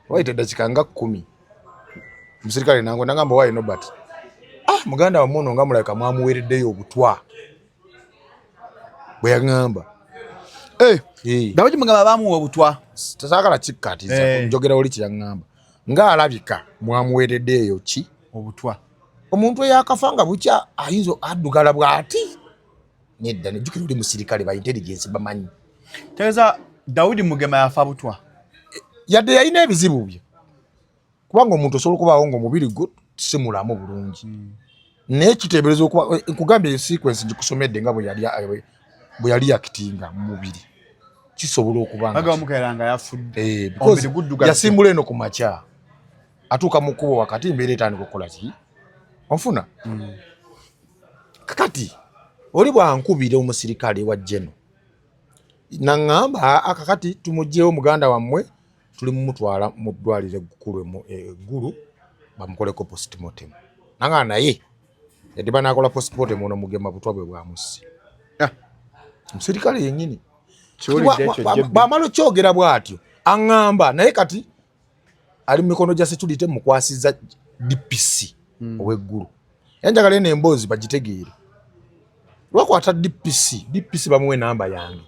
waite dakika nga 10 musirikale nango nagamba why no but muganda wa muno nga mulaka mwamuwereddeyo obutwa bwe yagamba Daudi mugamba bamuwa obutwa tasakala kikkatiza njogera oli kyangamba nga alabika mwamuwereddeyo ki obutwa omuntu eyakafanga bukya ayinzo addugala bwati nedda nejjukira oli musirikale ba intelligence bamanyi teza Daudi Mugema yafa butwa yadde yalina ebizibu bye kubanga omuntu osobola okubaawo ng'omubiri gwo simulamu bulungi naye kiteebereza okuba nkugambye sequence gikusomedde nga bwe yali akitinga mu mubiri kisobola okuba nga mukairanga yafudde yasimbula eno ku makya atuuka mu kkubo wakati mbeera etandika okukola ki onfuna kakati oli bwankubira omusirikale wa jeno naŋŋamba akakati tumugyewo muganda wammwe tuli mumutwala mu ddwaliro eggulu bamukoleko postmortem nanga naye yadde banaakola postmortem ono Mugema butwa bwe bwamusse omusirikale yennyini bwamala kyogera bw'atyo aŋŋamba naye kati ali mu mikono gya security mukwasiza DPC ow'eggulu yanjagala eno emboozi bagitegeere lwakwata DPC bamuwe namba yange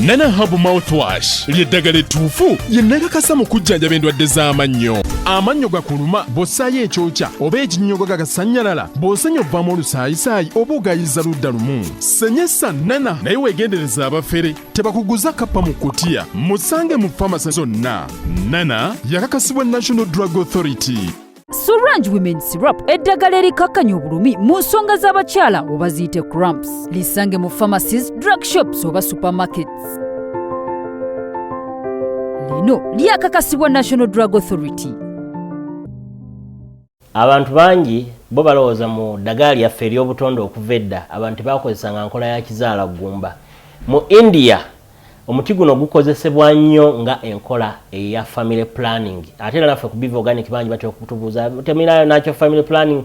Nana Herbal Mouthwash lyeddagala ettuufu yennakakasa mu kujjanjaba endwadde z'amannyo. Amannyo gakuluma bw'ossaayo ekyokya oba ekinnyogo gagasanyalala bw'osenya ovaamu olusaayisaayi oba ogayiza ludda lumu. Senyesa Nana naye weegendereza abafere tebakuguza kappa mu kkutiya musange mu famasi zonna. Nana yakakasibwa National Drug Authority. Sorange Women Syrup eddagala erikakkanya obulumi mu nsonga z'abakyala oba ziyite cramps. Lisange mu pharmacies, drug shops oba supermarkets. Lino lyakakasibwa National Drug Authority. Abantu bangi bo balowooza mu ddagala lyaffe ery'obutonde okuva edda abantu bakozesanga nkola ya kizaala ggumba. Mu India omuti guno gukozesebwa nnyo nga enkola eya family planning. Ate era naffe ku Biva Organic bangi batera okutubuuza temina nakyo family planning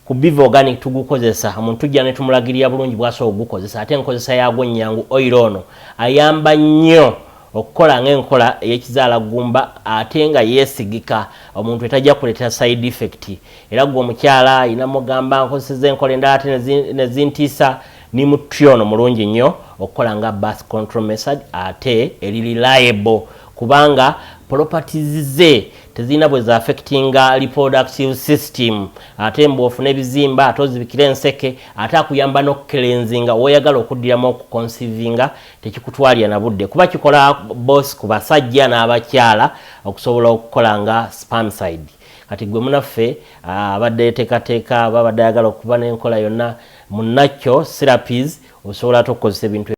ku Biva Organic tugukozesa omuntu tujja ne tumulagirira bulungi bw'asobola okugukozesa ate enkozesa yaagwo nnyangu oil ono ayamba nnyo okukola ng'enkola ey'ekizaala ggumba ate nga yeesigika omuntu etajja kuleetera side effect. Era gwe omukyala ayina mugamba nkozeseza enkola endala ate nezintiisa ni mutyono mulungi nnyo okukola nga birth control method ate eri reliable kubanga properties ze tezina bwe za affecting reproductive system ate mbofu nebizimba ate ozibikira enseke ate akuyamba n'okukelenzinga woyagala okuddiramu okuconceivinga tekikutwalya na budde kuba kikola boss ku basajja n'abakyala okusobola okukola nga spermicide. Kati gwe munaffe abadde teekateeka babadde ayagala okuba n'enkola yonna munakyo therapies osobola okukozesa ebintu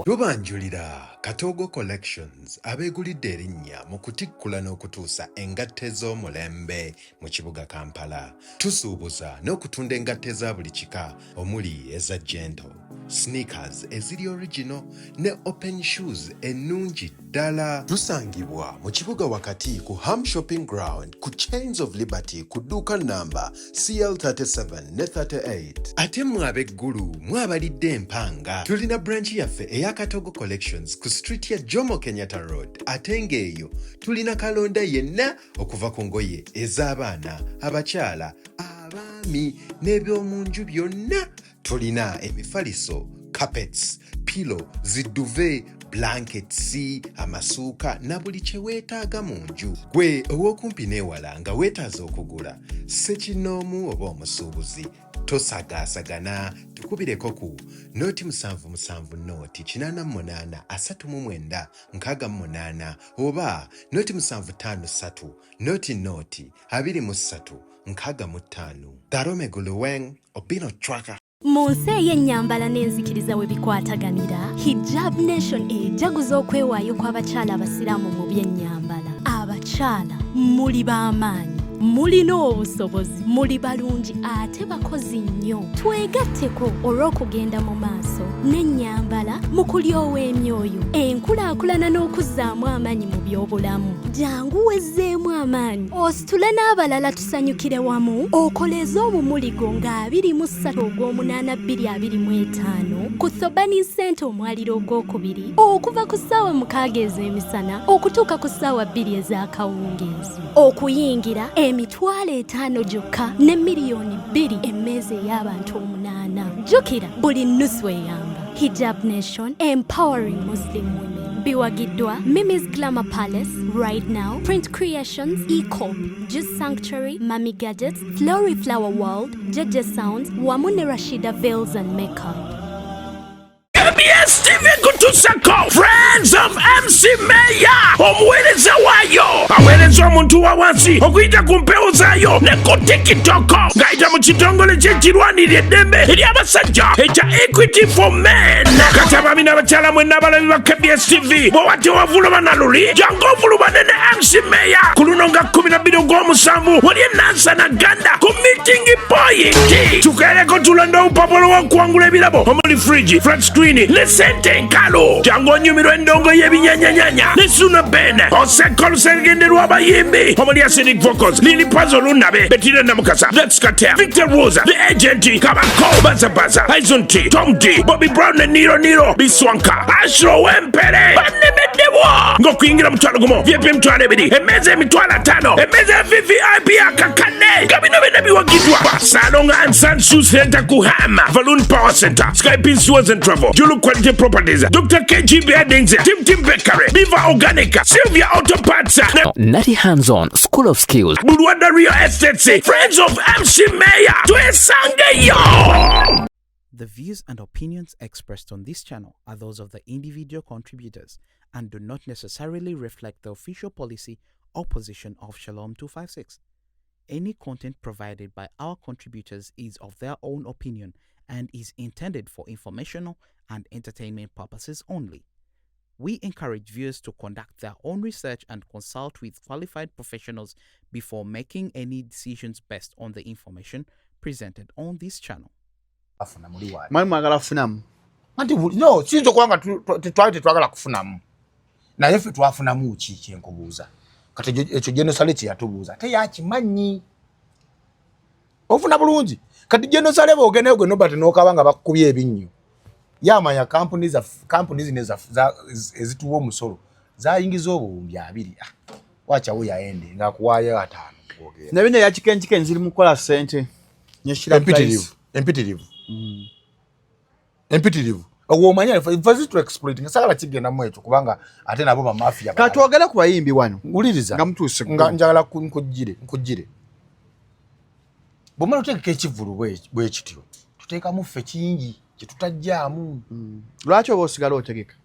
Tubanjulira Katogo Collections abeegulidde erinnya mu kutikkula n'okutuusa engatte z'omulembe mu kibuga Kampala. Tusuubuza n'okutunda engatte za buli kika omuli eza Gentle, sneakers eziri original ne open shoes ennungi ddala. Tusangibwa mu kibuga wakati ku Ham Shopping Ground ku Chains of Liberty ku dduuka namba CL37 ne 38. Ate mmwe ab'eggulu mwabalidde empanga tulina branch yaffe eya Katogo Collections ku street ya Jomo Kenyatta Road ate ng'eyo tulina kalonda yenna okuva ku ngoye ez'abaana abakyala abaami n'ebyomunju byonna. Tulina emifaliso, carpets, pillow, ziduve, blankets, amasuuka na buli kye weetaaga mu nju. Gwe ow'okumpi n'ewala nga weetaaza okugula ssekinnoomu oba omusuubuzi tosagaasagana tukubireko ku noti 77 noti 88 39 68 oba noti 753 noti 23 65 Darome Guluweng Obino Tracker. Mu nsi ey'ennyambala n'enzikiriza we bikwataganira, Hijab Nation ejaguza okwewaayo kw'abakyala abasiraamu mu by'ennyambala. Abakyala muli b'amaanyi mulina obusobozi muli balungi ate bakozi nnyo twegatteko olw'okugenda mu maaso n'ennyambala mu kulyowa emyoyo enkulaakulana n'okuzzaamu amaanyi mu by'obulamu jangu wezzeemu amaanyi ositule n'abalala tusanyukire wamu okoleze omumuligo nga 23/8/2025 ku Thobani Center omwaliro ogwokubiri okuva ku ssaawa 6 ez'emisana okutuuka ku ssaawa 2 ez'akawungeezi okuyingira emitwalo 5 gyokka ne miliyoni 2 emmeeza ey'abantu 8 jjukira buli nnusu eyamba Hijab Nation empowering Muslim women biwagiddwa Mimi's Glamour Palace Right Now Print Creations Ecop Juice Sanctuary Mami Gadgets Flory Flower World Jeje Sounds wamu ne Rashida Veils and Makeup. KBS TV kutusako Friends of MC Meya omuweereza waayo aweereza omuntu wa wansi okuyita ku mpewo zaayo ne ku TikTok ng'ayita mu kitongole ky'ekirwanirira eddembe eri abasajja ekya Equity for Men. Kati abaami n'abakyala mwenna abalabi ba KBS TV bw'owate wavuluma na luli jangu ovulumane ne MC Meya ku luno nga 12 ogw'omusanvu wali enansana Ganda ku meeting point. Tukeereko tulonda obupapula w'okuwangula ebirabo omuli fridge flat screen ne sente nkalo jangu onyumirwa endongo y'ebinyanyanyanya ne Suna Ben oseka oluserengende lw'abayimbi omuli Acidic Vocals Lili Puzzle Lunabe Bettina Namukasa Let's Cartel Victor Rosa The Agent Kabako Bazabaza Aizon T Tom D Bobby Brown ne Niro Biswanka Ashro Wempere banemeddewo ng'okuyingira mutwalo gumo VIP emitwalo 2 emmeeza emitwalo 5 emmeeza VVIP akakane nga bino byonna biwagiddwa Salonga and Sansu Center Kuhama Balloon Power Center Skype Sewers and Travel Julu Quality Properties Dr. KG Buildings Tim Bakery Viva Organica Sylvia Auto Parts Natty Hands-On School of Skills Bulwanda Real Estate Friends of MC Meya twesangeyo. The views and opinions expressed on this channel are those of the individual contributors and do not necessarily reflect the official policy or position of Shalom 256. Any content provided by our contributors is of their own opinion and is intended for informational and entertainment purposes only. We encourage viewers to conduct their own research and consult with qualified professionals before making any decisions based on the information presented on this channel. Mwali mwagala kufunamu? No, siyinza okuba nga twali tetwagala kufunamu. Naye ffe twafunamu ki kyenkubuuza. Kati ekyo Genosale kye yatubuuza teyakimanyi. Ofuna bulungi. Kati Genosale bw'ogendayo gwe Nobert n'okaba nga bakukubye ebinnyo. Yamanya kampuni ezituwa omusolo zayingiza obuwumbi 2. Wachawo yaende nga kuwaayo 5 kwogera. Na bino yakikenkiken ziri mu kukola ssente. Empitirivu. Omanya fazi to exploiting sagala kigenda mu ekyo kubanga ate nabo ba mafia. Katwogera ku bayimbi wano. Uliriza. Nga mtuuse. Nga njagala nkujjire. Bomala tuteeka ekivulu bwe kityo. Tuteeka mu ffe kingi kye tutajjaamu. Lwaki oba osigala otegeka?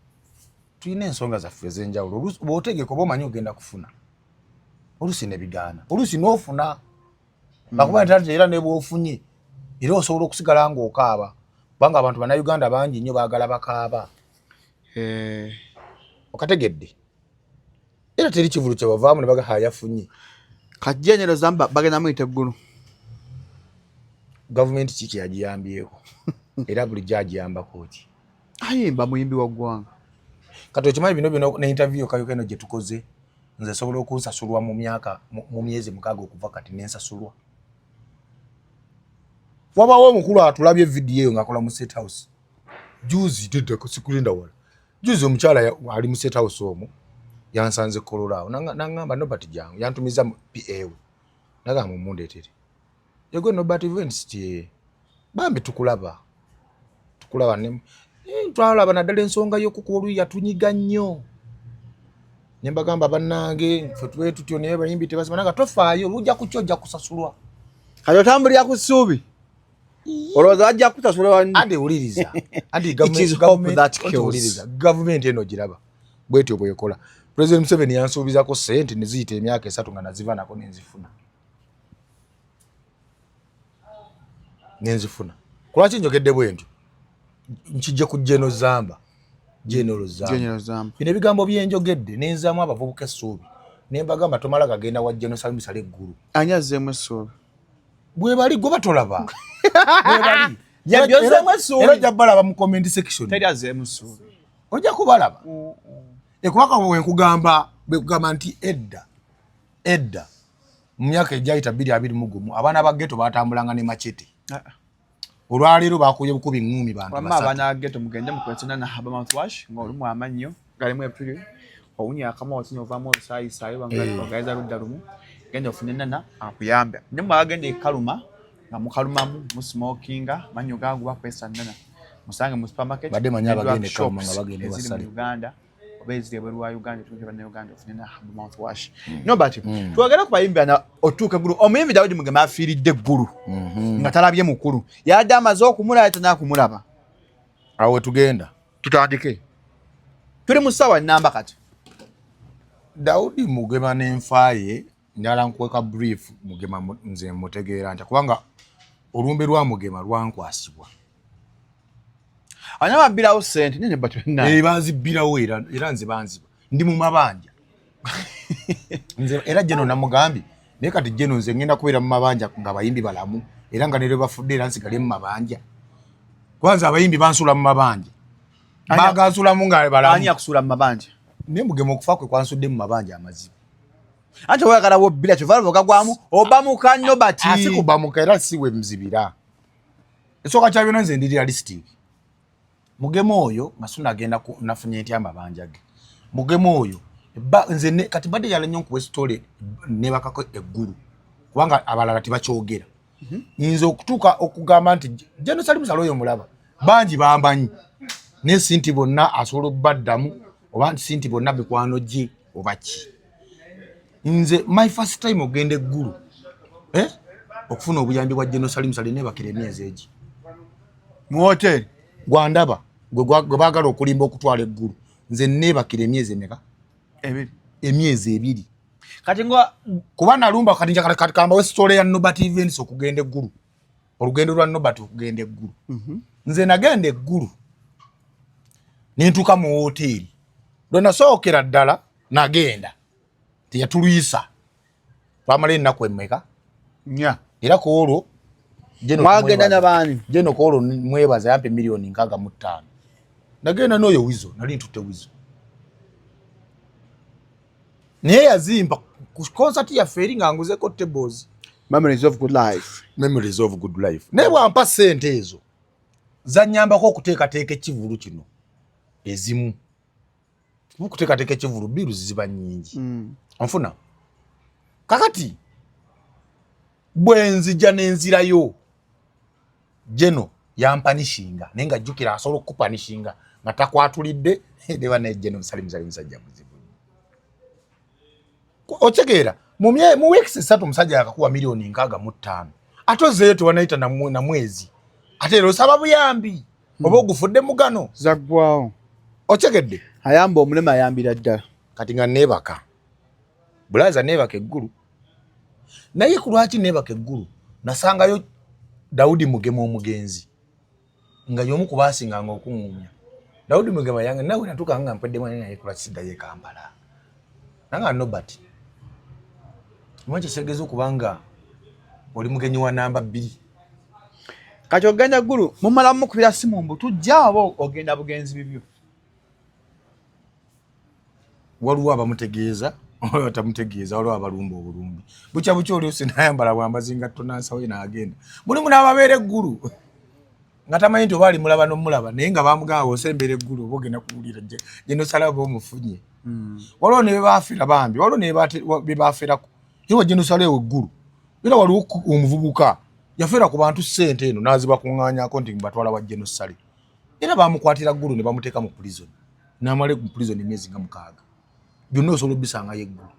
Tulina ensonga zaffe ez'enjawulo. Bw'otegeka oba omanyi ogenda kufuna. Oluusi ne bigaana. Oluusi n'ofuna. Bakuba nti era ne bw'ofunye era osobola okusigala ng'okaaba. Banga abantu bannayuganda bangi nnyo baagala bakaaba. Okategedde. Era teri kivulu kye bavaamu ne baga yafunye. Kajjenyero zamba bagenda muyita eggulu. Government kiki yagiyambyeko. Era buli gyagiyambako ki. Ayimba muyimbi wa ggwanga. Kati okimanyi bino ne interview kayo keno gye tukoze. Nze sobola okunsasulwa mu myezi 6 okuva kati nensasulwa. Wabawo omukulu atulabye video ng'akola mu State House. Juzi tedde kusikulinda wala. Juzi omukyala ali mu State House omwo yansanze kololao. Nangamba Nobert jangu yantumiza PA. Naga mumundeetere. Yego Nobert events tie. Bambi tukulaba. Tukulaba ne twalaba naddala ensonga y'okukulu yatunyiga nnyo. Nyemba gamba bannange ffe tuwe tutyo naye bayimbi tebasema nanga tofaayo lujja kukyojja kusasulwa. Kati otambulira ku ssuubi. Olowooza ajja kusasula wani. Ande uliriza. Andi government eno giraba. Bwetyo bwekola. President Museveni yansuubizako ssente ne ziyita emyaka 3 nga naziva nako nenzifuna. Kulwaki njogedde bwentyo? Nkijje ku General Zamba. Bino ebigambo byenjogedde nenzaamu abavubuka essuubi nembagamba tomala kagenda wa General Salim Sale eggulu anyazzemu essuubi bwe bali gwe batolaba bwe bali yabyozemu essuubi era jabbalaba mu comment section teri azzeemu essuubi ojja kubalaba ekubaka bwe nkugamba nti edda mu myaka egyayita 221 abaana ba ghetto batambulanga ne machete olwaleero bakuye bukubi ngumi bantu basatu abaana ba ghetto mugende mukwetana na haba mouthwash ng'olumu amannyo galimu epiri owunya akama otinyo ovaamu olusaayi bangaiza ludda lumu genda ofune nana akuyambe ne mwagenda ekaluma nga mukalumamu musmokinga mannyo gagu bakwesa nana musange mu supermarket badde manya bagende kaluma nga bagende wasale Uganda obezire bwa Uganda tunje bane Uganda ofune na haba mouthwash no but twagala kubayimba na otuuka gulu omuyimbi Daudi Mugema afiiridde ggulu nga talabye mukulu yadde amaze okumulaba tanakumulaba awo tugenda tutandike tuli mu ssaawa nnamba kati Daudi Mugema n'enfaaye njala nkweka brief Mugema nze mutegeera nti kubanga olumbe lwa Mugema lwankwasibwa anyama birawo sente nene batuna banzibbirawo era nze banziba ndi mu mabanja nze era jeno namugambi naye kati jeno nze ngenda kubeera mu mabanja nga abayimbi balamu era nga nere bafudde era nsigale mu mabanja kwanza abayimbi bansula mu mabanja bagansulamu nga balamu ani akusula mu mabanja ne Mugema okufa kwe kwansudde mu mabanja amazibu anti oyagala wo bila kyovalo okagwamu oba mu kanyo bati asikubamuka era siwe mzibira esooka kya byonna nze ndi realistic Mugema oyo masuna agenda nafunye enti amabanja ge Mugema oyo nze kati badde yala nnyo nkuwa story ne bakako eggulu kubanga abalala tibakyogera nze okutuuka okugamba nti General Salim Sale oyo mulaba bangi bambanyi ne sinti bonna asobola obbaddamu oba sinti bonna bikwano gye oba ki nze my first time ogenda eggulu okufuna obuyambi bwa General Salim Sale ne bakira emyezi egi mu hotel gwandaba gwe baagala okulimba okutwala eggulu nze neebakira emyezi emeka emyezi 2 kati ngo kuba nalumba kati njagala kati kamba story ya Nobert Events okugenda eggulu olugendo lwa Nobert okugenda eggulu nze nagenda eggulu nentuka mu hotel dona sookera ddala nagenda tiyatulwisa twamala ennaku emmeka nya era ko olwo mwagenda nabani jeno ko olwo mwebaza yampe milioni 65 nagenda n'oyo wizo nali ntutte wizo naye yazimba ku concert ya feri nga nguzeko tables memories of good life naye bwampa ssente ezo zanyambako okuteekateeka ekivulu kino ezimu okuteekateeka ekivulu biru ziba nnyingi onfuna kakati bwenzija n'enzirayo jeno yampanishinga naye nga jjukira asobola okukupanishinga nga takwatulidde neba ne General Salim Sale musajja muzibu otegeera mu weeks 3 omusajja akakuwa milioni 65 atozeeyo tewanaita na mwezi ate ero sababu yambi oba ogufudde mugano zaggwawo otegedde ayamba omulema ayambira ddala kati nga neebaka bulaza neebaka eggulu naye ku lwaki neebaka eggulu nasangayo Daudi Mugema omugenzi nga y'omu ku baasinganga okuŋŋumya Daudi Mugema yange nawe natuuka nga mpedde mwana naye kulwa kisiddayo e Kampala nanga Nobert mwaki segeza okubanga oli mugenyi wa namba 2 kati ogenda ggulu mumalamu mukubira simu mbu tujja abo ogenda bugenzi bibyo waliwo abamutegeeza tamutegeeza waliwo abalumba obulumbi bukya oli osinayambala bwambazi ngatto nansawo naagenda mulimu n'ababeera eggulu nga tamanyi nti oba ali mulaba n'omulaba naye nga bamugamba osembera eggulu oba ogenda kuwulira General Sale oba omufunye waliwo ne bebaafira bambi waliwo ne bebaafirako yewe General Sale eggulu era waliwo omuvubuka yafeera ku bantu ssente eno n'azibakuŋŋaanyako nti batwala wa General Sale era bamukwatira ggulu ne bamuteeka mu prison n'amala mu prison emyezi nga 6 byonna osobola obisangayo eggulu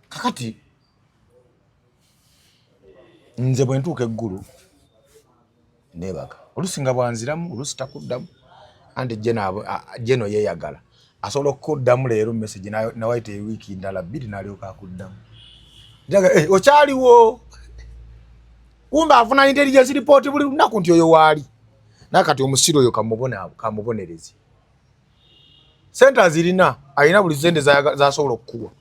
kakati nze bwe ntuuka eggulu neebaka olusinga bwanziramu olusi takuddamu anti jeno yeeyagala asobola okukuddamu leero message nawayita ewiiki ndala 2 n'alyoka akuddamu okyaliwo kumba afuna intelligence report buli lunaku nti oyo waali nakati omusiro oyo kamubonerezi sente azirina alina buli sente zasobola okukuwa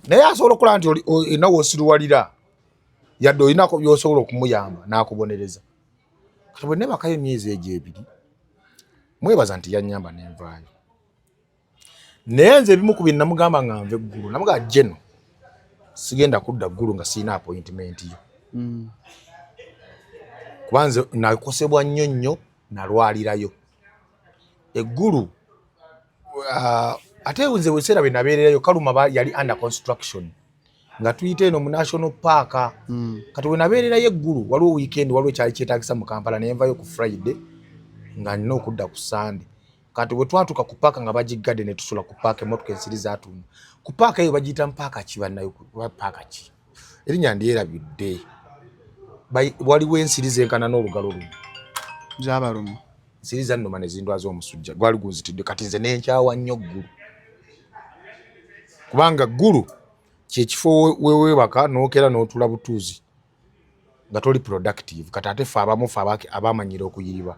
naye asobola okukola nti nawe osiruwalira yadde olinako byosobola okumuyamba n'akubonereza. Kati bwe nebakayo emyezi egyo 2 mwebaza nti yannyamba n'envaayo. Naye nze ebimu ku bintu namugamba nga nve eggulu namugaa Jeno sigenda kudda ggulu nga sirina appointment yo. Kubanze nakosebwa nnyo nalwalirayo eggulu. Ate nze weseera bwe nabeererayo Kaluma yali under construction nga tuyite eno mu National Park. Kati we nabeererayo eggulu waliwo weekend waliwo kyali kyetaagisa mu Kampala naye nvayo ku Friday nga nina okudda ku Sunday. Kati bwe twatuuka ku paaka nga bagigadde ne tusula ku paaka emmotoka ensiri zaatunda ku paaka eyo bagiyita mpaaka ki bannayo paaka ki erinnya ndyerabidde waliwo ensiri zenkana n'olugalo lumu z'abaluma ensiri zannuma ne zindwaza omusujja gwali gunzitidde. Kati nze nenkyawa nnyo ggulu kubanga ggulu kyekifo weewebaka n'okera n'otula butuuzi nga toli productive. Kati ate fe abamu fe abamanyira okuyiriba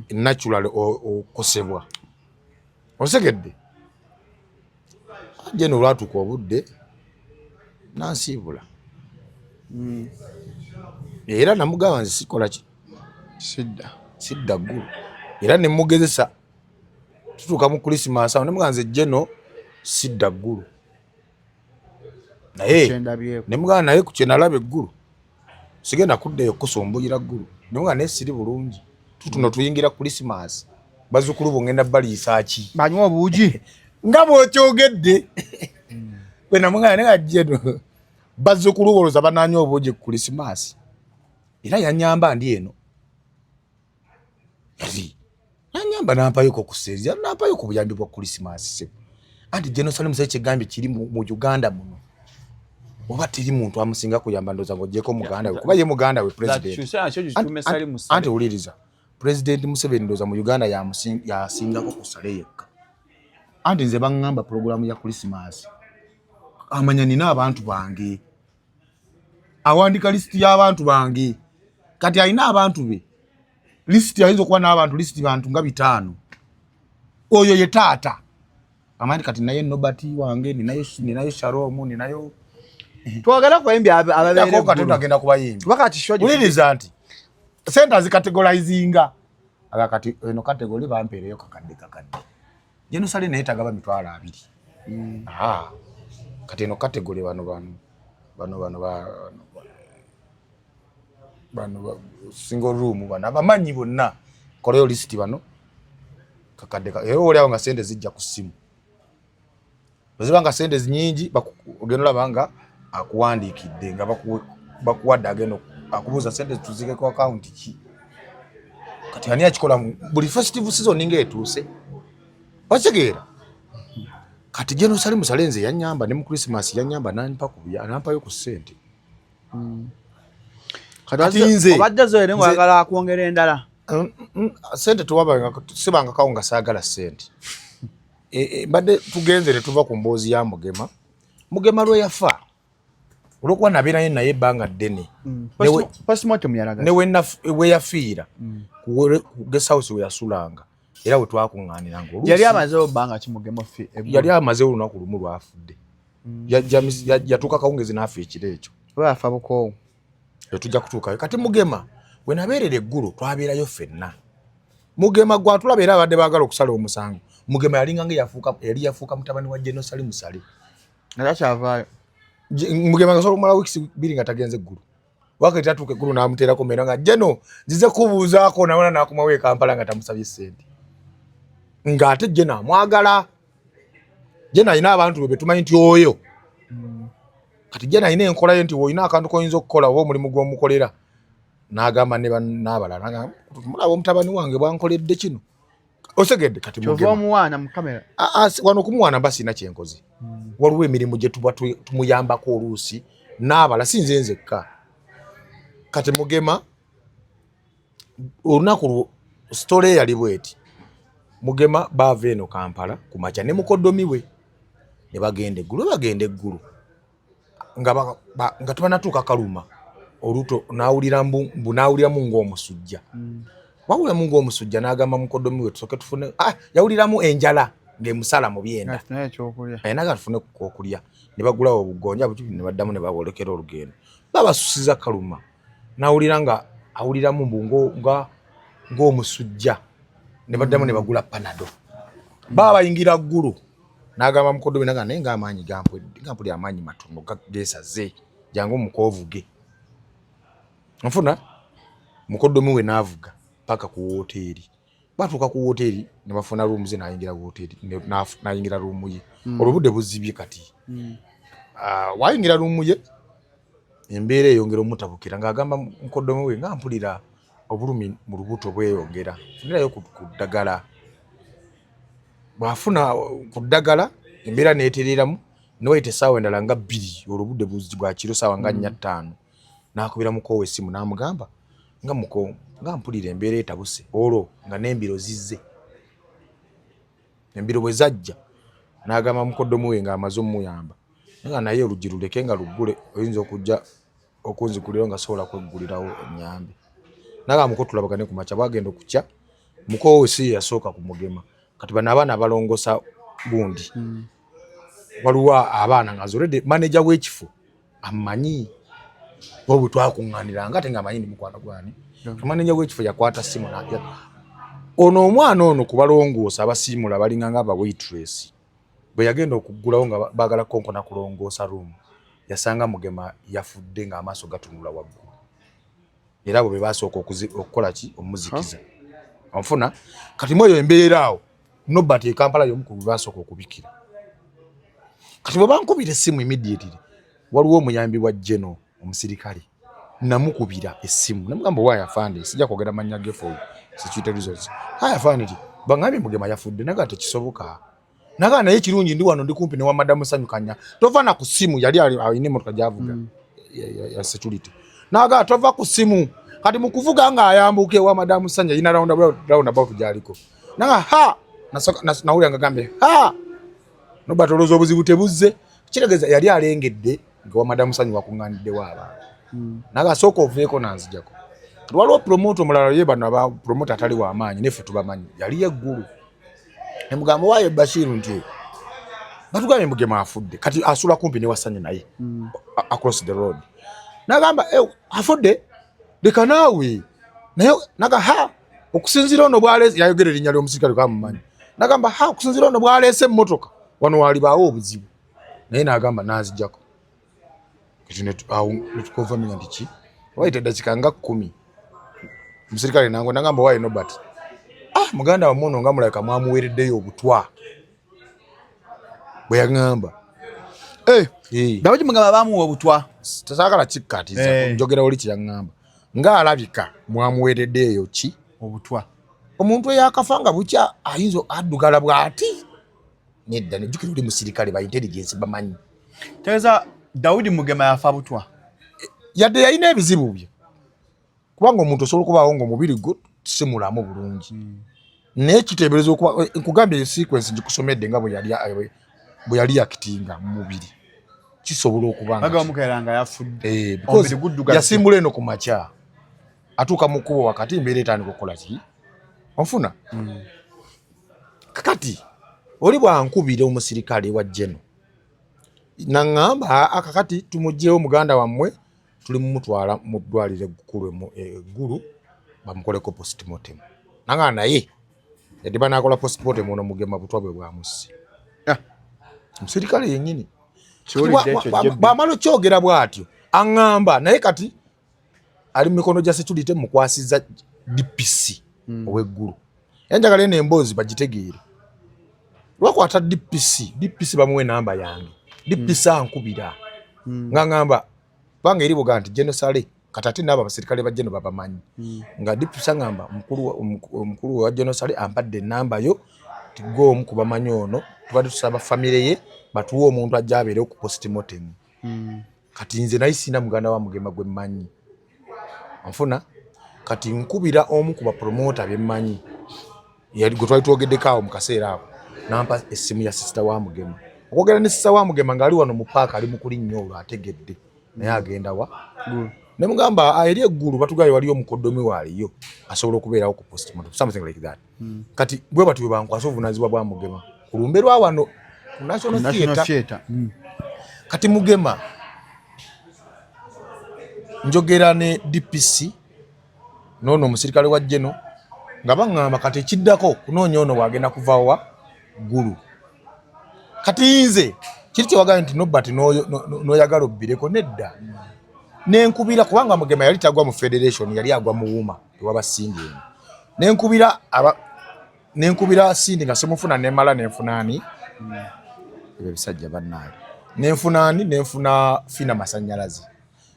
natural okosebwa osegedde Jeno olwatuuka obudde nansiibula era namugamba nze sikola ki sidda ggulu era ne mugezesa tutuuka mu Christmas awo nemugamba nze Jeno sidda ggulu naye nemugamba naye ku kye nalaba eggulu sigenda kuddayo kusombulira ggulu nemugamba naye siri bulungi tuno tuyingira Christmas bazukulu bongenda baliisa ki banywa obuugi nga bw'okyogedde bwe namugamba naye Jeno bazukulu boloza bananywa obuugi ku Christmas era yannyamba ndi eno nanyamba nampayoko ku seezi nampayo ku buyambi bwa Christmas se anti Jerusalem se kigambi kiri mu Uganda muno oba teri muntu amusinga kuyamba ndoza ngojeko muganda we kuba ye muganda we president anti uliriza President Museveni ndoza mu Uganda yasingako kusale yekka anti nze bangamba programu ya Christmas amanya nina abantu bange awandika list y'abantu bange kati alina abantu be list yayinza okuba n'abantu list bantu nga 5 oyo ye taata amandi kati naye Nobati wange ninayo Shalom ninayo twagala kwembya ababeere ko kati tagenda kubayimbi wakati shoje uliriza nti centers categorizinga akakati eno category bampereyo kakadde Jerusalem naye tagaba mitwalo 2 kati eno category bano single room bana abamanyi bonna koleyo list bano kakadde oli awo nga sente zijja ku simu bazibanga sente nyingi bagenda labanga akuwandiikidde nga bakuwadde agenda akubuuza sente tuzike ku account ki kati ani akikola buli festive season ng'etuuse wakigeera kati Jerusalem salenze yannyamba ne mu Christmas yannyamba nampayo ku sente kati nze obadde zo ere ngwagala kwongera endala sente tuwaba sibanga kawunga saagala sente mbadde tugenzere tuva ku mboozi ya Mugema lwe yafa olwokuba nabeerayo naye ebbanga ddene postmortem yalaga ne we yafiira ku guest house we yasulanga era we twakuŋŋaaniranga yali amazeewo bbanga ki Mugema yali amazeewo olunaku lumu lwafudde yatuuka kawungezi n'afa ekiro ekyo bafa bukoowu tujja kutuukayo kati Mugema we nabeerera eggulu twabeerayo ffenna Mugema gwatulaba era abadde baagala okusala omusango Mugema yalinga nga yafuuka mutabani wa Jerusalem Musale nakyavaayo Mugema ngasobola okumala weeks 2 nga tagenze eggulu wakati atuuka eggulu n'amuteerako mera nga Jeno nzize kubuuzaako nawona n'akomawo e Kampala nga tamusabye ssente ng'ate Jeno amwagala Jeno alina abantu be tumanyi nti oyo kati Jeno alina enkola ye nti olina akantu koyinza okukola oba omulimu gw'omukolera n'agamba n'abalala mulaba omutabani wange bwankoledde kino osegedde kati Mugema omuwaana mu kamera wano okumuwaana mba sina kyenkoze waliwo emirimu gye tuba tumuyambako oluusi n'abala sinze nzekka kati Mugema olunaku story yali bweti Mugema baava eno Kampala ku makya ne mukoddomi we ne bagenda eggulu nga tubanatuuka Kaluma oluto naawuliramu ng'omusujja wawuliramu ng'omusujja n'agamba mukoddomi we tusooke tufune yawuliramu enjala ng'emusala mu byenda naga tufune okulya ne bagulawo obugonja butubi ne baddamu ne babolekera olugendo babasusiza Kaluma nawulira nga awuliramu ng'omusujja ne baddamu ne bagula panado baba bayingira ggulu n'agamba Mukoddomi naga naye ng'amaanyi gampuli amaanyi matono geesaze jangu mukovuge nfuna Mukoddomi we n'avuga paka ku woteeri batuuka ku woteeri ne bafuna rooms n'ayingira woteeri n'ayingira room ye olubudde buzibye kati wayingira room ye embeera eyongera omutabukira ng'agamba Mukoddomi we ng'ampulira obulumi mu lubuto bweyongera funirayo ku ddagala bw'afuna ku ddagala embeera neetereramu newayita essaawa endala nga 2 olubudde bwa kiro ssaawa nga 4-5 n'akubira mukowe essimu n'amugamba nga mpulira embeera etabuse olwo nga n'embiro zizze embiro bwe zajja n'agamba Mukoddomi we ng'amaze omuyamba nga naye oluggi luleke nga luggule oyinza okujja okunzigulirawo nga sobola kweggulirawo ennyambe naga muko tulabagane ku macha bagenda okukya muko si yasooka kumugema kati bana abaana balongosa bundi waluwa abaana nga zolede manager w'ekifo amanyi bobu twakunganira ngate nga amanyi mukwana gwani manager w'ekifo yakwata simu n'ajja ono omwana ono kubalongoosa abasimula balinga nga aba waitress bwe yagenda okuggulawo nga bagala konkona kulongoosa room yasanga mugema yafudde nga amaaso gatunula waggulu era abo be basooka okukola ki omuzikiza onfuna kati mwoyo embeera awo Nobert e Kampala y'omukulu basooka okubikira kati bwe bankubira essimu immediately waliwo omuyambi wa General omusirikale namukubira essimu namugamba waya afande sijja kwogera mannya gefo security reasons haya afande bangambye Mugema yafudde naga tekisoboka naga naye kirungi ndi wano ndi kumpi ne wa Madam Sanyukanya tovana ku simu yali ayine motoka javuga ya security naga tova ku simu kati mukuvuga nga ayambuke wa Madam Sanya ina round about jaliko naga ha nauli angagambe ha no batolozo obuzibu tebuzze kiregeza yali alengedde nga wa Madam Sanya wakunganidde waba naga soko oveko nanzijako waliwo promoter mulala yebana ba promoter atali wa amaanyi nefe tubamanyi yali yeggulu emugambo waye Bashiru nti batugambe Mugema afudde kati asula kumpi ne Wasanya naye across the road nagamba afudde leka naawe naye naga ha okusinzira ono bwalese yayogera erinnya ly'omusirikale kwa mumanyi nagamba ha okusinzira ono bwalese emmotoka wano walibaawo obuzibu naye nagamba nazijjako kati netukonfaminga nti ki wayita eddakika nga 10 omusirikale nange nagamba waye Nobert muganda wa muno nga mulaka mwamuwereddeyo obutwa bwe yagamba Daudi Mugema bamuwa obutwa tasakala kikkatiza njogera oli kiyangamba nga alabika mwamuwereddeyo ki obutwa omuntu eyakafanga bukya ayinza addugala bw'ati nedda nejjukira oli musirikale ba intelligence bamanyi tegeeza Daudi Mugema yafa butwa yadde yalina ebizibu bye kubanga omuntu osobola okubaawo ng'omubiri gwo simulamu bulungi naye kiteebereza okuba nkugambye sequence gikusomedde nga bwe yali akitinga mu mubiri kisobola okuba nga yafudde yasimbula eno ku makya atuuka mu kkubo wakati mbeera etandika okukola ki onfuna kakati oli bwankubira omusirikale wa General naŋŋamba akakati tumugyewo muganda wammwe tuli mumutwala mu ddwaliro eggulu bamukoleko postmortem nanga naye yadde banaakola postmortem ono Mugema butwa bwe bwamusse omusirikale yennyini bwamala okyogera bw'atyo aŋŋamba naye kati ali mu mikono gya security mukwasiza DPC ow'eggulu enjagala eno emboozi bagitegeere lwakwata DPC bamuwe namba yange DPC ankubira nga ŋŋamba banga eri buga nti Genosale kati ate n'abo abasirikale ba General babamanyi nga DPC aŋŋamba omukulu wa Genosale ampadde enamba yo tigo omu ku bamanyi ono tubadde tusaba famire ye batuwa omuntu ajja abeerewo ku postmortem kati nze naye sina muganda wa Mugema gwe mmanyi anfuna kati nkubira omu ku bapromota bemmanyi yali gwe twali twogeddeko awo mu kaseera ako nampa essimu ya sister wa Mugema okwogera ne sister wa Mugema ng'ali wano mu paaka ali mu kulinnya olwo ategedde naye agenda wa ne mugamba eri eggulu batugaye waliyo Mukoddomi waaliyo asobola okubeerawo ku postmortem something like that kati bwe batu bankwasa obuvunaanyizibwa bwa Mugema kulumbe lwa wano ku National Theatre. Kati Mugema njogera ne DPC nono omusirikale wa Jeno nga baŋŋamba kati ekiddako kunoonya ono wagenda kuvaawa Gulu. Kati nze kiri kyewagamba nti Nobert n'oyagala obbireko nedda. Nenkubira kubanga Mugema yali tagwa mu Federation, yali agwa mu Wuma ew'abasingi eno. Nenkubira Sindi nga semufuna nemala nenfunaani ebisajja bannaali. Nenfuna Fina Masannyalaze.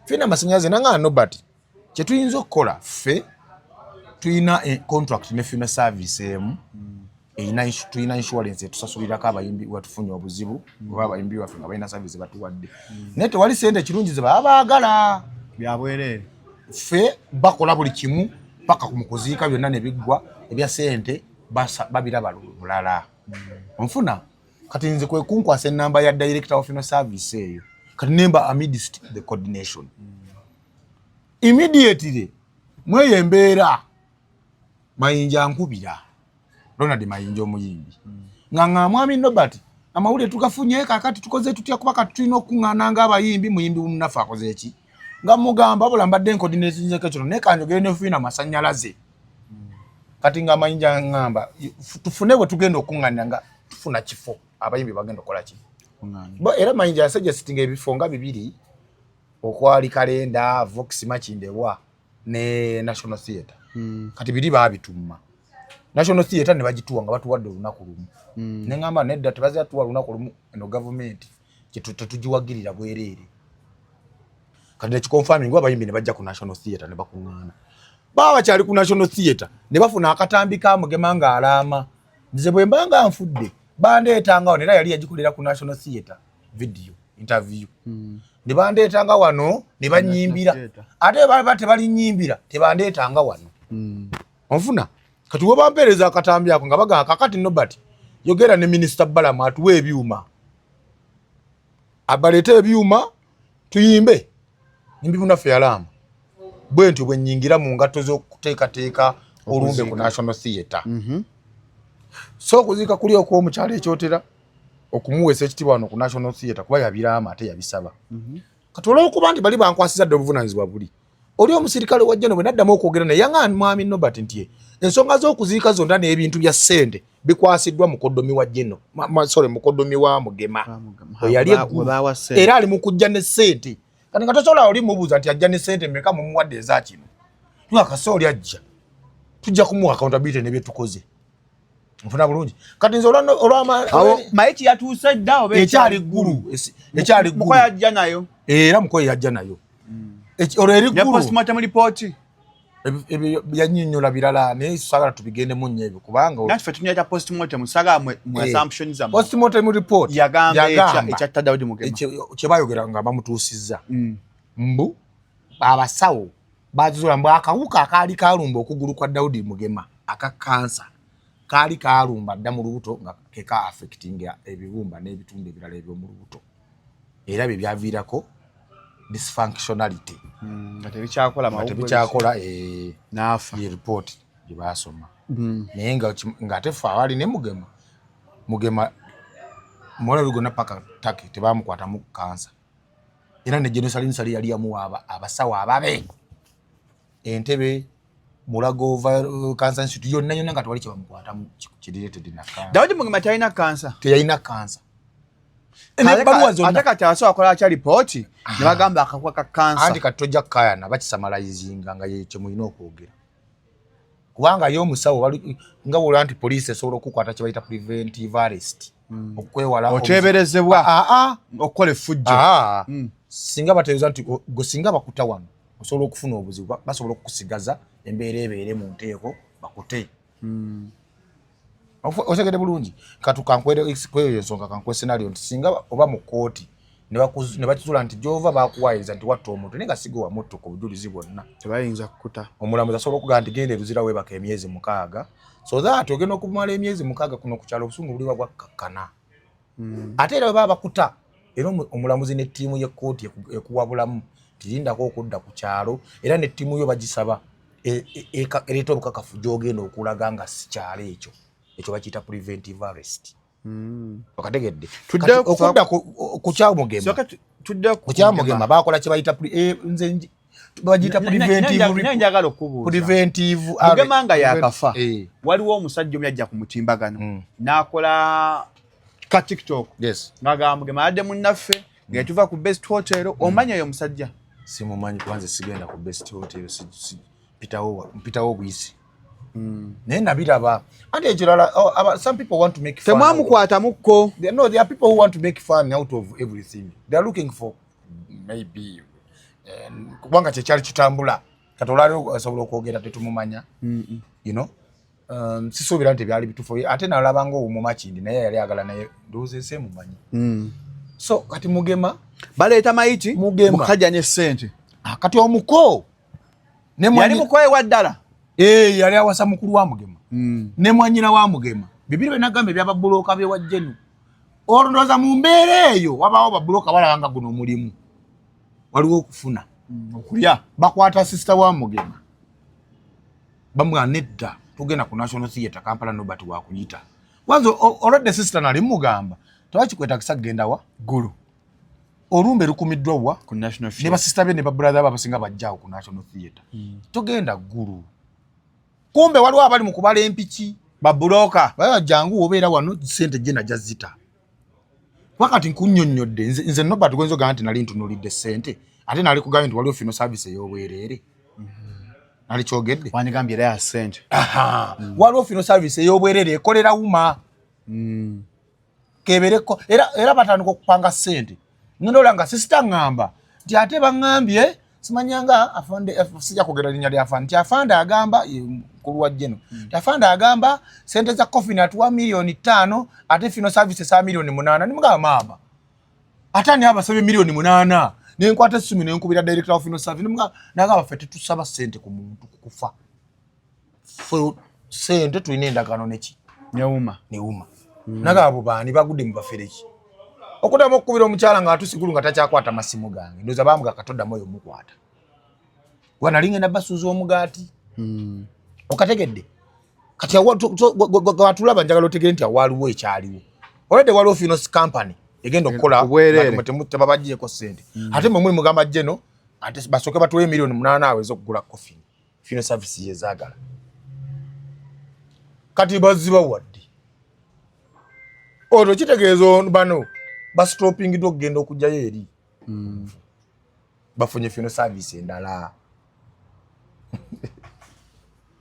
Fina Masannyalaze nanga Nobert kye tuyinza okukola ffe tuyina contract ne Fina Service emu tuyina insurance etusasulirako abayimbi watufunye obuzibu oba abayimbi waffe nga balina service batuwadde. Naye tewali sente kirungi ze baba baagala bya bwereere. Ffe bakola buli kimu paka mu kuziika byonna ne biggwa ebya sente babiraba bulala. Onfuna kati nze kwe kunkwasa ennamba ya director of Fina Service eyo kati nemba amidst the coordination. Immediately mweye embeera Mayinja nkubira Ronald Mayinja omuyimbi nganga mwami Nobert amawulire tugafunye kakati tukoze tutya kuba kati tulina okuŋŋaananga abayimbi muyimbi munafa akoze eki nga mugamba bula mbadde coordinate nzeke kino ne kanjogere ne Fina Masannyalaze kati nga Mayinja ngamba tufune bwe tugenda okuŋŋaanira nga tufuna kifo abayimbi bagenda okola ki era Mayinja yasajja sittinga ebifo nga 2 okwali Kalenda Vox Machindewa ne National Theatre. Kati biri baabituma National Theatre ne bagituwa nga batuwadde olunaku lumu. Ne ngamba nedda tebaza tuwa olunaku lumu eno government tetugiwagirira bwereere. Kati ne kikonfirming ngo abayimbi ne bajja ku National Theatre ne bakuŋŋaana. Baba kyali ku National Theatre ne bafuna akatambi ka Mugema nga alama. Nze bwe mbanga nfudde bandeetangawo era yali yagikolera ku National Theatre video interview. Ne bandeetanga wano ne banyimbira. Ate baba tebali nyimbira tebandeetanga wano. Onfuna kati we bampeereza akatambi ako nga bagamba kakati Nobert yogera ne Minister Balama atuwe ebyuma. Abalete ebyuma tuyimbe. Nimbi bunaffe yalama. Bwe ntyo bwe nnyingira mu ngatto z'okuteekateeka olumbe ku National Theatre. So kuziika kuli okw'omukyalo ekyotera okumuweesa ekitiibwa wano ku National Theatre kuba yabiraama ate yabisaba. Kati olw'okuba nti bali bankwasiza dde obuvunaanyizibwa buli. Oli omusirikale wa Jeno bwe naddamu okwogera naye yanga mwami Nobert nti ensonga z'okuziika zonna n'ebintu bya ssente bikwasiddwa mukoddomi wa Jeno. Mukoddomi wa Mugema. Yali eggulu era ali mu kujja ne ssente. Kati nga tosobola oli mubuuza nti ajja ne ssente mmeka mumuwadde eza kino. Twakasa oli ajja. Tujja kumuwa accountability ne bye tukoze. Mfuna bulungi. Kati nze olwama Maiki yatuuse dda oba ekyali ggulu. Ekyali ggulu. Mukoya ajja nayo. Era Mukoya yajja nayo. Olweri ggulu. Ne postmortem report. Byannyonnyola birala naye sagala tubigende mu nnyo ebyo kubanga naffe tunyata postmortem saga mu assumptions zamu. Postmortem report yagamba ekyatta Daudi Mugema. Kye bayogera nga bamutuusizza. Mbu abasawo bazuula mbu akawuka akaali kalumba okugulu kwa Daudi Mugema aka kansa kaali kalumba dda mu lubuto nga keka affecting ebibumba n'ebitundu ebirala eby'omu lubuto. Era bye byaviirako dysfunctionality. Tebikyakola nafa ye report gye baasoma. Naye nga tefa awali ne Mugema mola lugona paka taki tebamukwatamu kansa. Era ne Jerusalem sali yali yamuwa abasawo ababe. Entebe Mulago Cancer Institute yonna nga twali kyebamukwatamu kirireted na kansa. Daudi Mugema talina kansa. Teyalina kansa. Ataka taso akola cha report ne bagamba akakuwa ka kansa. Andi katojja kaya na bakisamalizinga nga ye kye mulina okwogera. Kubanga yo musawo wali nga wala anti police esobola okukwata kye bayita preventive arrest. Okwewala oteberezebwa okola effujjo. Singa bateeza nti go singa bakuta wano osobola okufuna obuzibu basobola okukusigaza embeera ebeere mu nteeko bakute. Otegede bulungi katukankwere kweyo ensonga kankwe scenario nti singa oba mu kooti ne bakizula nti gyova bakuwayiriza nti watta omuntu naye nga sigo wa moto ku bujulizi bwonna tebayinza kukuta. Omulamuzi asobola okugamba nti genda eruzira weebaka emyezi 6 so that ogenda okumala emyezi 6 kuno ku kyalo obusungu buliwa bwakkakkana. Ate era bwe baba bakuta era omulamuzi ne ttiimu y'ekkooti ekuwabulamu tirindako okudda ku kyalo era ne ttiimu yo bagisaba ereeta obukakafu gy'ogenda okulaga nga si kyalo ekyo bakiyita preventive arrest. Okategedde. Tudde okudda ku Kyamugema. Ku Kyamugema bakola kye bayita nze bagita preventive Mugema nga yakafa. Waliwo omusajja omuyajja ku mutimbagano n'akola ka TikTok. Yes. Ngaga Mugema adde munnaffe nga tuva ku Best Hotel omanya yo musajja. Simumanyi kwanza sigenda ku Best Hotel mpitawo bwisi. Naye nabiraba ate ekirala some people want to make fun. Temwamukwata mukko. There are people who want to make fun out of everything. They are looking for maybe kubanga kyekyali kitambula katolali asobola okwogera tetumumanya. You know sisuubira nti byali bitufu ate nalabanga omumakindi naye yali agala naye ndoze semumanyi. So kati Mugema baleeta mayiti mukajja ne ssente kati omuko yali mukoye wa ddala yali awasa mukulu wa Mugema ne mwanyina wa Mugema bibiri benagambe byababulooka bye wajjenu olondoza mu mbeera eyo wabaawo babulooka balabanga guno omulimu waliwo okufuna okulya bakwata sister wa Mugema bamwanedda tugenda ku National Theatre Kampala Nobert wa kuyita wanzo already sister nali mugamba twakikweta kisagenda wa gulu olumbe lukumiddwa wa ku National Theatre ne ba sister be ne ba brother babasinga bajjaawo ku National Theatre tugenda gulu kumbe waliwo abali mu kubala empiki babulooka baya jangu obeera wano sente je najazita wakati nkunnyonnyodde nze Nobert gwenzo ganti nali ntunulidde sente ate nali kugamba nti waliwo fino service ey'obwereere nali kyogedde wanigambye era ya sente waliwo fino service ey'obwereere ekolera wuma kebereko era batandika okupanga sente ndola nga sister ngamba nti ate bangambye simanyanga afande sija kugera linya lya afande nti afande agamba kulwa jeno afande agamba sente za coffee na 2 milioni 5 ate fino service sa milioni 8 nimugamba mama atani abasabe milioni 8 nenkwata sumi nenkubira director of fino service nimugamba nagaba fete tusaba sente ku muntu kufa fo sente tuine ndagano neki neuma nagabo bani bagudde mubafereki okuddamu okukubira omukyala nga atusigulu nga takyakwata masimu gange ndoza bamuga katodda moyo mukwata wana linge na basuzo omugaati okategedde kati watulaba njagala otegere nti awaliwo ekyaliwo already waliwo finance company egenda okukola mutemute babajjeko sente ate mwe muli mugamba jeno ate basoke batuwe milioni 8 aweza okugula coffee finance service yezagala kati baziba wadde oto kitegeezo bano bastroping dogenda okujjayo eri bafunye fino service endala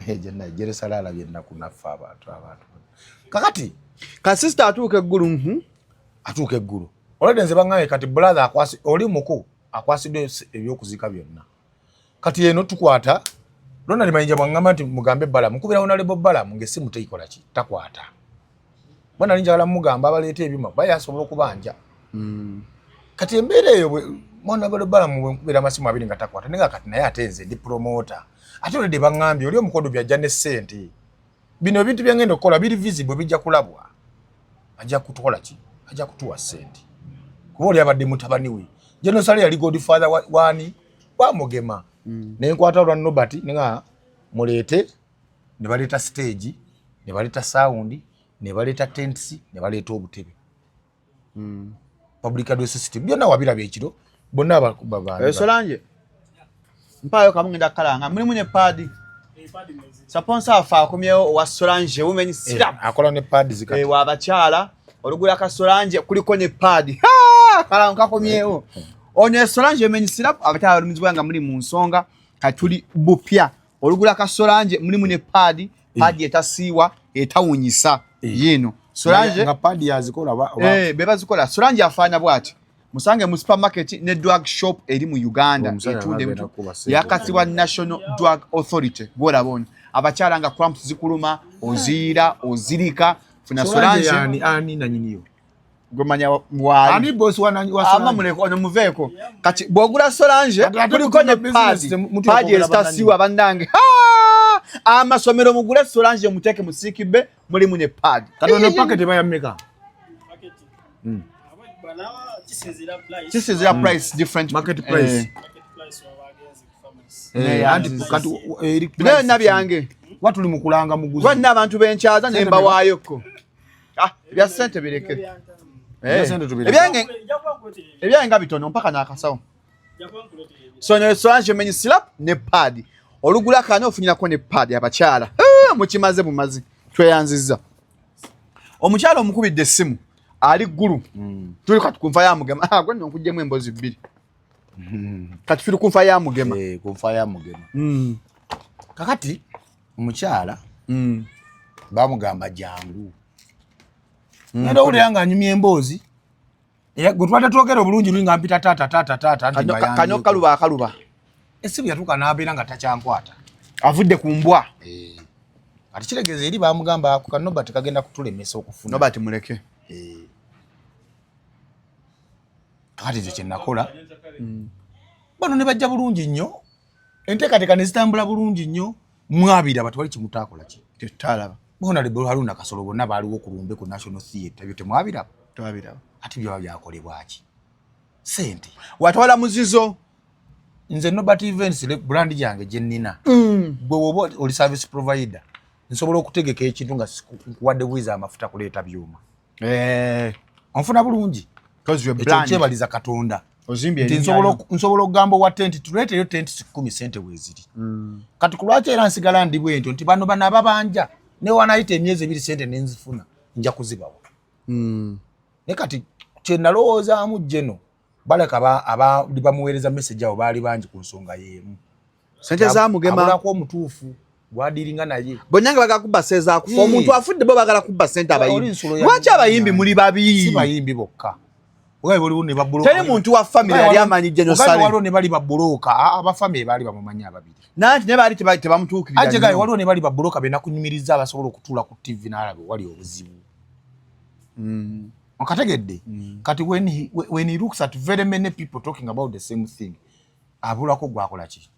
ejena Jerusalem byenda kunafa abantu kakati ka sister atuuke eggulu atuuke eggulu olede nze bangaye kati brother akwasi oli muko akwasidde ebyokuzika byonna kati eno tukwata lona limanyija bwangamba nti mugambe bala mukubira onalebo bala ngesimu teikola ki takwata bwana linjala mugamba abaleeta ebima bayasobola okubanja kati embeera eyo mwana bala mubera masimu abiri nga takwata ninga kati naye atenze ndi promoter ate olede bangambye oli omukodo byajja ne sente bino ebintu byangenda okukola biri visible bijja kulabwa ajja kutukola ki ajja kutuwa sente kuba oli abadde mutabani we Jenosali yali godfather wani wa Mugema nenkwata olwa Nobert ninga muleete ne baleeta stage ne baleeta sound ne baleeta tents ne baleeta obutebe public address system byonna wabirabye ekiro bonna abakubaba Solange mpayo kamungenda kalanga mulimu ne pad sponsor afa akomyewo wa Solange women sirap akola ne pad zikati wa abakyala olugula ka Solange kuliko ne pad kalanga kakomyewo onye Solange women sirap abakyala olumizibwa nga muri mu nsonga katuli bupya olugula ka Solange mulimu ne pad etasiwa etawunyisa yino Solange nga pad yazikola beba zikola Solange afanya bwati musange mu supermarket ne drug shop eri mu Uganda etunde mtu yakatiwa National Drug Authority bora bon abakyala nga cramps zikuluma ozira ozirika funa Solange ani na nyiniyo gomanya wali ani boss wana ama muleko no muveko kati bogula Solange kuliko ne padi estasiwa bandange amasomero mugule Solange muteke musikibe muri mune padi kati no packet bayameka this is their price different market price kati eri nabi yange watu limukulanga muguzi wonna abantu benkyaza nemba waayoko Ebya sente bireke. Ebyange nga bitono mpaka n'akasawo. So ne Solange menyi slap ne pad. Olugula kano ofunyirako ne pad abakyala. Mukimaze bumazi. Tweyanziza. Omukyala omukubidde essimu ali ggulu. Tuli katukunfa ya mugema. Gwe nno nkujjemu embozi bbiri. Kati tuli kunfa ya mugema. Kunfa ya mugema. Kakati omukyala bamugamba jangu. Nenda ule nga nyumye embozi. Gwe twata twogera obulungi luinga mpita tata anti bayani. Kanyo kaluba. Esibu yatuka n'abeera nga takyankwata. Avudde ku mbwa. Ati kiregeze eri bamugamba ku Nobert kagenda kutulemesa okufuna. Nobert muleke. Kati ekyo kye nakola. Bano ne bajja bulungi nnyo. Enteekateeka ne zitambula bulungi nnyo. Mwabira batwali kimutaakola ki. Tetalaba. Bona Lebolo Haruna Kasolo bonna baaliwo ku lumbe ku National Theatre. Ebyo temwabiraba? Twabiraba. Ati byaba byakolebwa ki? Sente. Watwala muzizo. Nze Nobert Events brand yange gye nnina. Gwe woba oli service provider. Nsobola okutegeka ekintu nga nkuwadde bwiza amafuta kuleeta byuma. Onfuna bulungi. Because you're brand. Ekyo kyebaliza Katonda. Ozimbye nsobola okugamba wa tent tuleeteyo tent 10 sente weeziri. Kati ku lwaki era nsigala ndi bwento nti bano bana ababanja ne wanayita emyezi 2 sente nenzifuna nja kuzibawa. Ne kati kye nalowoozaamu jeno baleka aba bamuweereza message awo baali bangi ku nsonga y'emu. Sente za mugema abulako omutuufu gwadiringa naye. Bonnyange bagakubba seza kufa omuntu afudde bo bagala kubba sente abayimbi. Lwaki abayimbi muli babiri? Si bayimbi bokka. Ogaye waliwo ne babbuloka. Teri muntu wa family yali amanyi genocide. Ogaye waliwo ne bali babbuloka aba family baali bamumanyi ababiri. Nanti ne bali tebamutuukirira. Ate gaye waliwo ne bali babbuloka bena kunyumiriza abasobola okutuula ku TV n'alabe wali obuzibu. Okategedde. Kati when he looks at very many people talking about the same thing, abulako gwakola ki?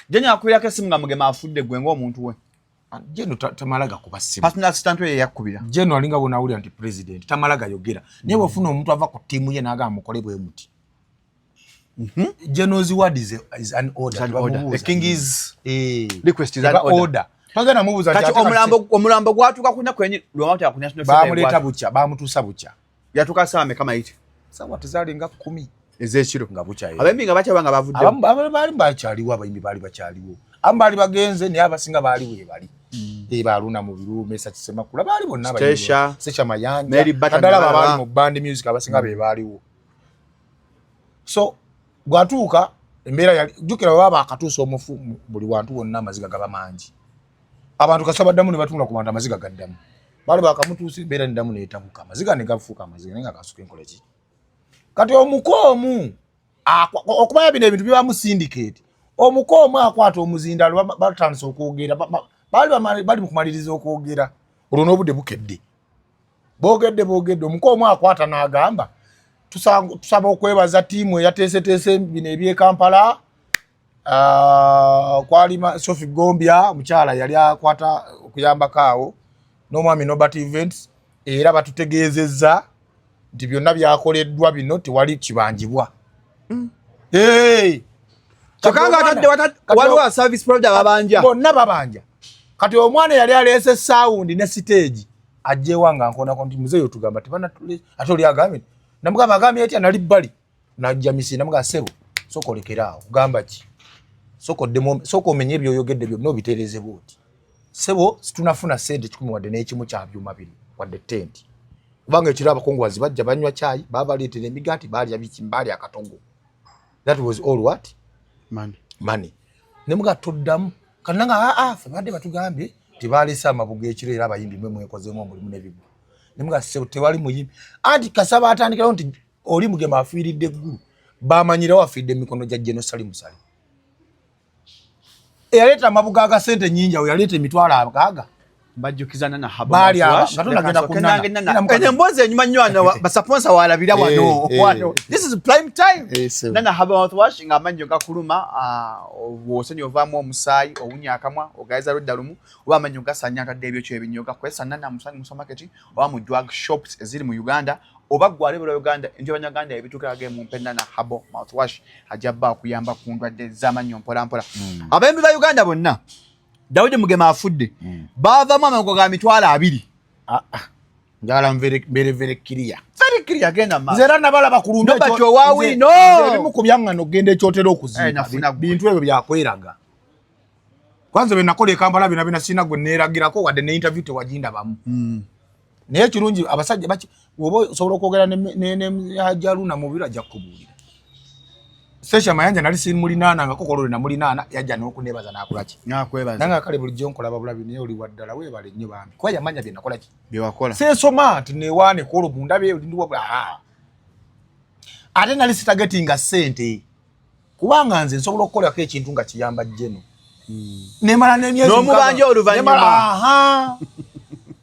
Jenya akwirako essimu nga mugema afudde gwe ng'omuntu we. Jeno tamalaga kuba simu. Personal assistant we yakubira. Jeno alinga bona uli anti president tamalaga yogera. Naye wafuna omuntu ava ku timu ye naga amukole bwe muti. Geno's word is an order. The king is request is an order. Tagena mubuza kati omulambo gwatuka kunya kwenye lwamata ya national ba muleta bucha ba mutusa bucha. Yatuka same kama iti. Sawa tuzali nga 10 ezekiro nga bucha ye. Abembi nga bacha banga bavudde. Bali bachaliwo abayimbi bali bachaliwo. Ambali bagenze ne abasinga bali we bali. Baruna mu birume sakisema kula bali bonna abayimbi. Secha mayanja. Kadala bali mu band music abasinga be baliwo. So gwatuka embeera yali jukira baba akatuusa omufu buli wantu wonna amaziga gaba mangi. Abantu kasaba damu ne batunda ku bantu amaziga gaddamu. Bali bakamutuusa embeera ndamu neetabuka amaziga ne gafuuka amaziga nenga kasuka enkola ki. Kati omukoomu okubaya bino ebintu biba mu syndicate. Omukoomu akwata omuzindalo batandise okwogera bali mu kumaliriza okwogera. Olwo n'obudde bukedde. Boogedde omukoomu akwata n'agamba tusaba okwebaza tiimu eyateeseteese bino eby'e Kampala. Kwali Sophie Gombia omukyala yali akwata okuyambako awo n'omwami Nobert Events era batutegeezezza nti byonna byakoleddwa bino tewali kibanjibwa. Chokanga atadde waliwo service provider babanja. Bonna babanja. Kati omwana yali aleese sound ne stage ajjewa nga nkonako nti muzeeyo tugamba tebana ate oli agambe namugamba agambe eti anali bbali najja misi namuga sebo sokolekerawo kugamba ki soko omenye ebyoyogedde byonna obiteereze bwoti sebo situnafuna sente 10 wadde n'ekimu kya byuma biri wadde tent kubanga ekiro abakongowazi bajja banywa chai babaleetera emigati baalya bikimbaali akatogo. That was all what? Money. Nemuga toddamu kananga fe badde batugambye tebaleese amabuga ekiro era abayimbi mwe mwekozeemu omulimu n'ebibu. Nemuga sebo tewali muyimbi anti kasaba atandikirawo nti oli mugema afiiridde eggulu bamanyirawo afiiridde emikono gya General Salim Sali. Eyaleeta amabuga aga sente nnyingi awo yaleeta emitwalo agaaga bajjukizana na haba Katonda genda kunana enembozi enyuma nnyo ano basaponsa walabira wano. This is prime time. Nana haba mouthwash nga amanyo gakuluma wosenyo ovaamu omusaayi owunya akamwa ogayiza ludda lumu oba amanyo gasanya atadde ebyokyo ebinyoga kwesa nana musangi mu supermarket oba mu drug shops eziri mu Uganda oba gwalebera Uganda nti Abanyaganda ebituukirage mu mpenna na habo mouthwash ajabba okuyamba ku ndwadde z'amannyo mpola mpola. Abembi ba Uganda bonna Daudi Mugema afudde. Baavamu amago ga mitwalo 2. njala mbere clear very clear genda ma nzera nabalaba kulumbe no bacho wawi no bimu kubyangano gende kyotero okuzimba bintu ebyo byakweraga kwanza be nakola Kampala bina sina gwe neragirako wadde ne interview tewajinda bamu naye kirungi abasajja baki wobo sobola okwogera ne Hajaruna mu bira jakubulira Sesha Mayanja nali sin mulinana nga kokolole na mulinana yajja n'okunebaza nakulaki nakwebaza nanga kale bulijjo nkola babulabi naye oli waddala webale nnyo bambi kwa yamanya bye nakola ki bye wakola sesoma ti newane kolo mundabe ndi wabula ate nali sitagetinga sente kubanga nze nsobola okukola ko ekintu nga kiyamba jjeno nemala nemyezi n'omubanja oluvanyuma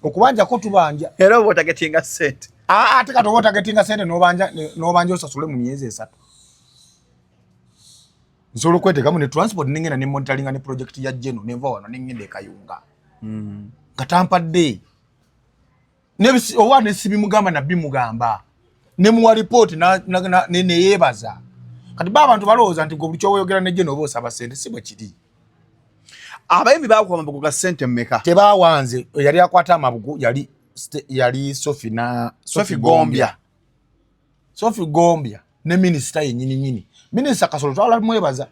okubanja ko tubanja era obo tagetinga sente ate kato obo tagetinga sente n'obanja osasule mu myezi 3 nsobola okweteekamu ne transport nengenda ne monitoringa ne project ya jjeno nenva wano nengenda ekayunga nga tampadde owa nesibi mugamba nabbi mugamba ne muwa report neyeebaza kati ba abantu balowooza nti gwe buli kyoyogera ne jjeno oba osaba sente si bwe kiri abayimbi bakuwa amabugo ga sente mmeka tebawanze yali akwata amabugo yali Sophie Gombia ne minister yennyini Minister Kasolo twala mwebaza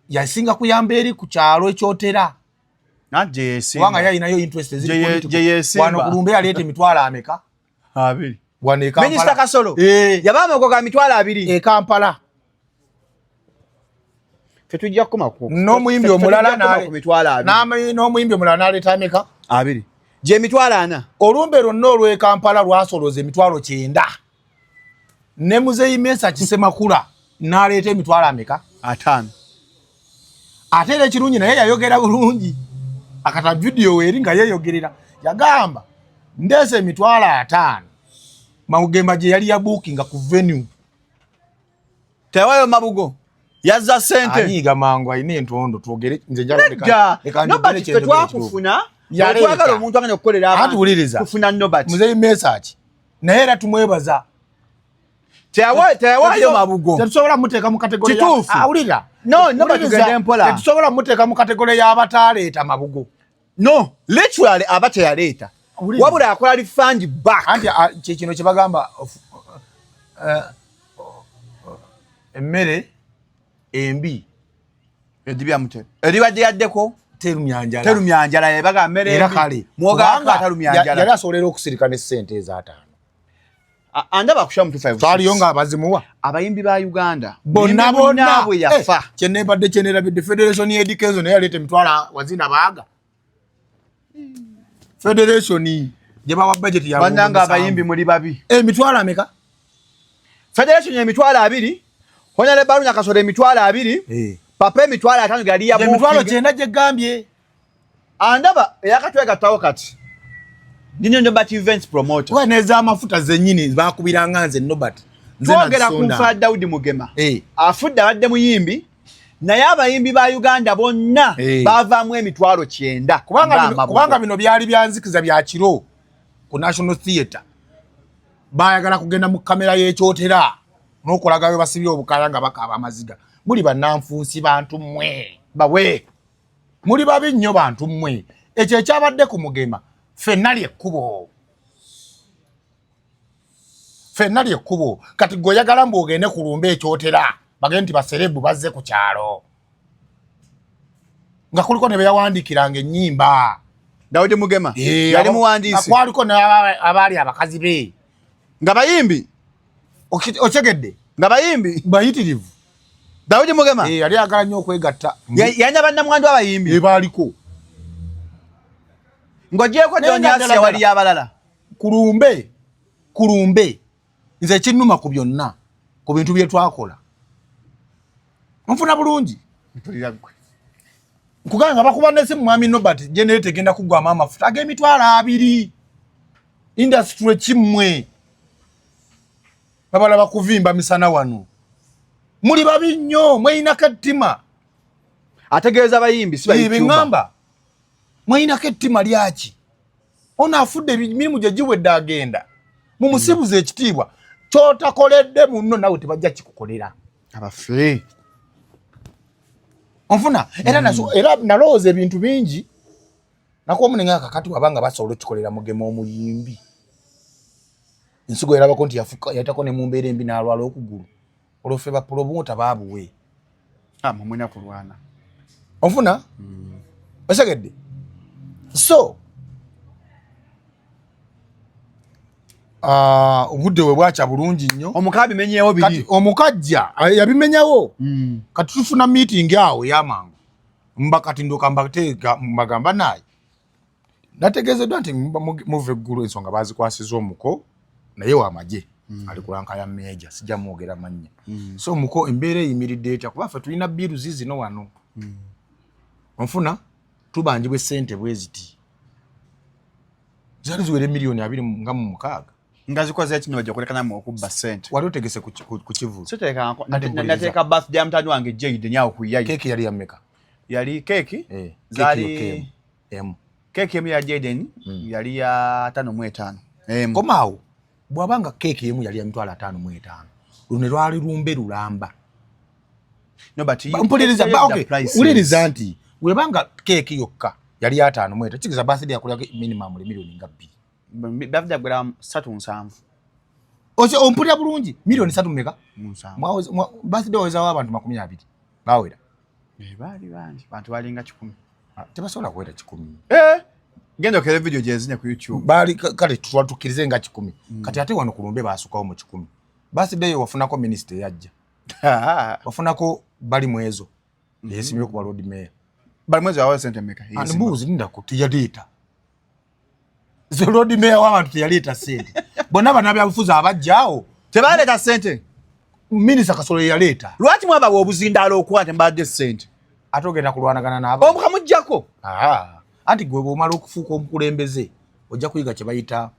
yasinga kuyamba eri ku kyalo ekyotera naje yesinga wanga yayinayo interest ziri wano kulumbe alete mitwala ameka 2 wane Kampala Minister Kasolo yabama ko ga mitwala 2 Kampala fetujja kumako no muimbi omulala na mitwala 2 no muimbi omulala naleta ameka 2 je mitwala 4 olumbe lwonna olwe Kampala lwasoloza emitwalo 9 ne muzeyi mesa kisemakula naleta emitwala ameka 5 ate era ekirungi naye yayogera bulungi akata video eri nga yeyogerera yagamba ndese emitwala 5 mawugemba gye yali ya booking ku venue tewayo mabugo yazza sente anyiga mangu ayine entondo twogere nze njala nobati twakufuna twagala omuntu agenda okukolera abantu kufuna nobati muzeyi message naye era tumwebaza tewayo mabugo tetusobola muteeka mu kategori awulira nobati tugende mpola tetusobola muteeka mu kategori y'abataleeta mabugo no literally abate yaleeta wabula akola refund back anti kino kye bagamba emmere embi edibya mute eribadde yaddeko terumyanjala yebaga mmere era kale mwoganga terumyanjala yali asolera okusirika ne sente eza5 andaba kusha mtu 5 twaliyo nga abazimuwa abayimbi ba Uganda bonna bwe yafa kyenebadde kyenerabidde federation y'education naye alete mitwala wazina baaga federation gye bawa budget ya bannanga abayimbi muli babi mitwala ameka federation emitwala 2 Honyale Barunya Kasolo emitwala 2 papa emitwala 5 gali ya emitwala 9 gye gambye andaba yakatwega tawo kati Nino Nobati events promoter. Kwa neza amafuta zenyini bakubiranga nze Nobati. Twogera ku nfa Daudi Mugema. Afudda badde muyimbi naye abayimbi ba Uganda bonna bavaamu emitwalo 9. Kubanga bino byali byanzikiza bya kiro ku National Theatre. Bayagala kugenda mu kamera y'ekyotera n'okolagayo basibye obukala nga bakaba amaziga. Muli bannanfunsi bantu mmwe. Bawe. Muli babi nnyo bantu mmwe. Ekyo ekyabadde ku Mugema. Fenali ekubo. Fenali ekubo. Kati goyagala mbu ogende kulumbe ekyotera. Bagenti baserebu bazze ku kyalo. Nga kuliko ne beyawandikiranga ennyimba. Daudi Mugema. Yali muwandiisi. Akwaliko abali abakazi be. Nga bayimbi. Okyegedde. Nga bayimbi. Bayitirivu. Daudi Mugema. Yali agala nnyo okwegatta. Yanya bannamwandu abayimbi. Baliko. Ngojeko Jonyasi wali yabalala. Kulumbe. Nze kinnuma ku byonna. Ku bintu bye twakola. Nfuna bulungi. Kuganga bakuba nesi mwami Nobati generate genda kugwa mama futa agemitwala 2. Industry kimwe. Babala bakuvimba misana wano. Muli babi nnyo mweyina kattima. Ategeeza bayimbi si bayitumba. Ngamba. Mweyina kattima lyaki. Ona afudde mirimu gye giwedde agenda. Mumusibuze ekitiibwa. Kyotakoledde munno nawe tebajja kikukolera. Abafe. Onfuna era nalowooza ebintu bingi. Nakuwa munenga kakati wabanga basobola okukolera Mugema omuyimbi. Ensigo erabako nti yatako ne mu mbeera embi n'alwala okugulu. Olwo ffe bapromota baabuwe. Mwena kulwana. Onfuna? Osegedde. So, obudde we bwacha bulungi nnyo. Omukabi menyeewo biri. Kati omukajja yabimenyawo. Kati tufuna meeting awo y'amangu. Kati ndoka mbateeka mbagamba naye. Nategeezeddwa nti muve eggulu ensonga bazikwasiza omuko naye w'amagye ali kulanka ya meeja sijja mwogera mannya. So omuko embeera eyimiridde etya kuba ffe tulina biiru zino wano. Onfuna tubanjibwe ssente bwe ziti. Zali ziwere miliyoni 26. Nga zikoze kino bajja kulekana mu okubba ssente. Wali otegese ku kivuzo. Siteeka nateeka birthday ya mutani wange Jade nyawo kuyayi. Keeki yali ya mmeka? Yali keeki? Zali keeki emu ya Jaden yali ya 5.5. Komaawo bw'abanga keeki emu yali ya mitwalo 5.5. Luno lwali lumbe lulamba. No but uliriza nti webanga keeki yokka yali ya 5.5 kigiza birthday yakulya minimum milioni nga 2. Birthday gwera 3.7. Oche ompulira bulungi milioni 3 mmeka? Birthday waweza w'abantu 20 bawera. Bali bangi bantu balinga 10. Tebasobola kuwera 10. Genda okere video jezinya ku YouTube. Bali kale tuwatukirize nga 10. Kati ate wano kulumbe basukawo mu 10. Birthday wafunako minister yajja. Wafunako bali mwezo. Yesimye ku road mayor. Bali mwezo awa sente meka. Mbuzi linda kutiya data. Ze road mayor w'abantu teyaleta sente. Bonna bana byabufuza abajjaawo. Tebaleta sente. Minister Kasolo yaleta. Lwaki mwaba obuzindalo okwate mbadde sente. Atogenda kulwanagana n'abo. Omukamujjako. Anti gwe bw'omala okufuuka omukulembeze ojja kuyiga kye bayita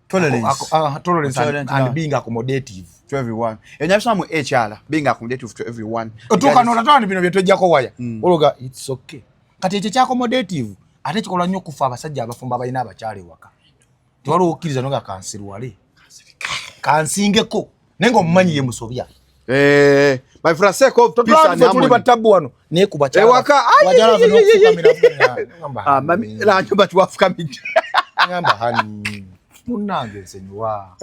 tolerance and being accommodative to everyone. Enyabisa mu HR being accommodative to everyone. Otuka n'otatwani bino bye tojjako waya. Ologa it's okay. Kati ekyo kya accommodative ate kikola nnyo okufa abasajja abafumba balina abakyala ewaka. Tewali okkiriza noga kansirwale. Kansingeko nenga omumanyi ye musobya. My friend seko peace and harmony. Tuli batabu wano ne kubacha. Ewaka wajala vano kukamira ngamba. Mami la nyoba tuwafukamira. Ngamba hani. Munange nsenywa.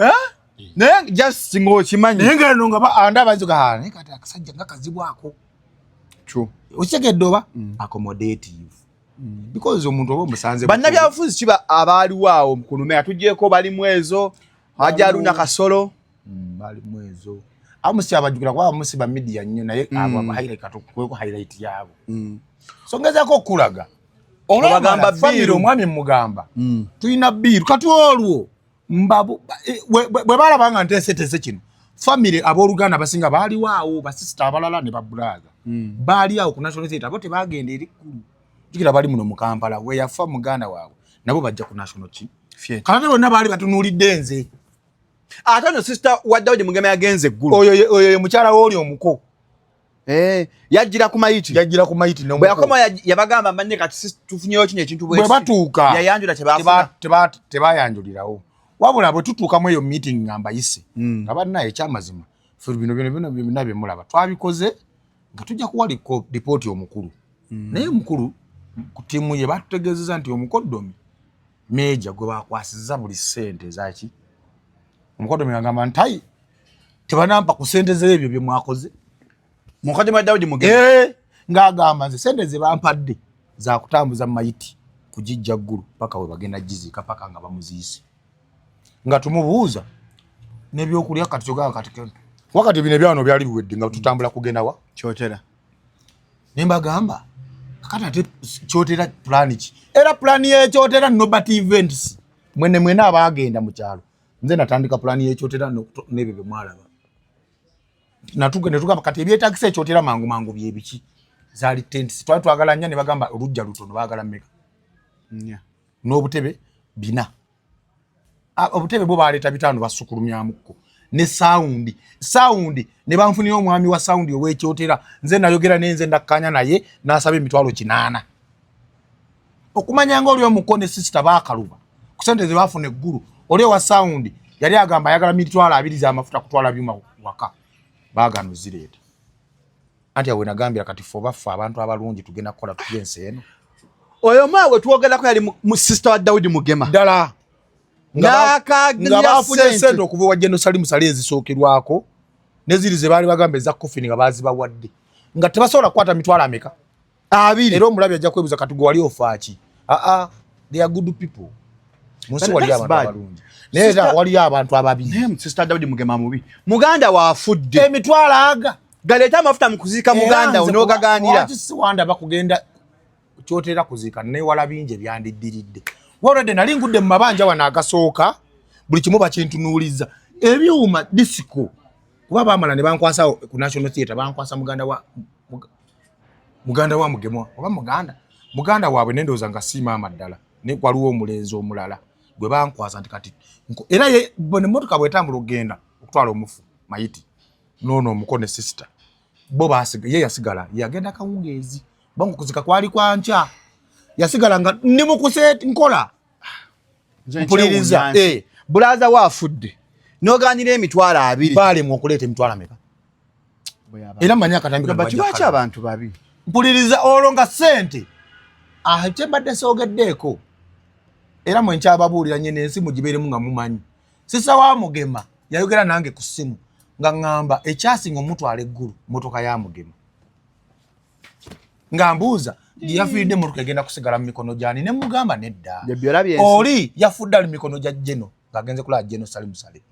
Ne just singo chimanyi. Nenga nonga ba anda bazuka hani kati akasajja ngakazibwako. True. Ochegedoba accommodative. Because omuntu obo musanze. Banna byafuzi kiba abali waawo mkunume atujjeko bali mwezo. Hajarunya Kasolo. Bali mwezo. Amusi abajukira kwa amusi ba media nnyo naye abo highlight katukweko highlight yabo. So ngezako okulaga. Olagamba family omwami mugamba. Tuina biru kati olwo mbabu bwe balabanga ntese kino. Family aboluganda basinga bali waawo ba sister abalala ne babulaga. Bali awo ku national theatre abo tebagenda eri kulu. Jukira bali muno mu Kampala we yafa muganda waabwe nabo bajja ku national theatre. Kana bonna bali batunulidde nze. Atano sister wa Daudi Mugema yagenze eggulu. Oyo mukyala woli omuko. Yajjira ku mayiti no. Bwe yakoma yabagamba manne kati tufunyeyo kino ekintu bwe batuuka. Yayanjula tebayanjulirawo. Wabula bwe tutuuka mu eyo meeting ngamba yise. Abanna ekyamazima. Furu bino bye mulaba. Twabikoze nga tujja kuwa report omukulu. Naye omukulu ku tiimu ye batutegeezeza nti omukoddomi meja gwe bakwasiza buli ssente zaki. Omukoddomi ngamba ntai tebanampa ku ssente z'ebyo bye mwakoze. Mukoddomi wa Daudi Mugema. Ng'agamba nze ssente ze bampadde za kutambuza mayiti kujijja ggulu paka we bagenda jizika paka nga bamuziise. Nga tumubuuza n'ebyokulya kati kyogaa kati wakati bino byano byali biwedde nga tutambula kugenda wa kyotera. Nembagamba kati ate kyotera plan ki? Era plan y'ekyotera Nobat Events mwene abagenda mu kyalo. Nze natandika plan y'ekyotera n'ebyo bye mwalaba. Netugamba kati ebyetaagisa ekyotera mangu bye biki? Zaali tents. Twagala nnyo ne bagamba olujja lutono baagala mmeka? N'obutebe 4. Obutebe bwo baleeta 5 basukulumyamuko. Ne sound ne banfunira omwami wa sound ow'ekyotera. Nze nayogera nenze ndakkanya naye n'asaba emitwalo 8. Okumanya nga oli omuko ne sister baakaluba. Ku ssente ze baafuna eggulu. Oli wa sound yali agamba ayagala mitwalo 2 z'amafuta kutwala byuma waka. Baagano zireeta. Anti awe nagambira kati fo baffa abantu abalungi tugenda kukola tugense eno. Oyo maawe tuwogerako yali mu sister wa Daudi Mugema. Ddala. nga bafunye sente okuva wa General Salim Saleh ezisookerwako neziri ze baali bagambe za coffin nga bazibawadde nga tebasobola kukwata mitwalo ameka 2 era omulabi ajja kwebuza kati gwe wali ofaaki they are good people munsi wali abantu abalungi nera wali abantu ababi sister David Mugema mubi muganda waafudde emitwalo aga galeta amafuta mu kuzika muganda onogaganira si wanda bakugenda kyotera kuzika ne wala binje byandiddiridde already nali ngudde mu mabanja wana agasooka buli kimu bakintunuuliza ebyuma disco kuba bamala ne bankwasa ku National Theatre bankwasa muganda wa Mugemwa oba muganda waabwe nendoza nga sima amaddala ne kwaliwo omulenzi omulala gwe bankwasa ntikati era ye bone motoka bwetambula ogenda okutwala omufu mayiti nono omukone sister bo basiga ye yasigala yagenda kawungeezi bangu kuzika kwali kwancha yasigala nga ndi mukuseti nkola mpuliriza bulaza waafudde noganira emitwalo 2 bale mu okuleta emitwalo ameka era manya katambika bakibacha abantu babi mpuliriza olonga sente ate badde sogeddeko era mwe nkyababulira nyene ensi mugiberemu nga mumanyi sisa wa Mugema yayogera nange ku simu nga ngamba ekyasinga omutwala eggulu motoka ya Mugema ngambuuza yafiridde motoka egenda kusigala mu mikono gyani ne mugamba nedda oli yafudde ali mikono gya Jeno ngagenze kula Jeno Salim Saleh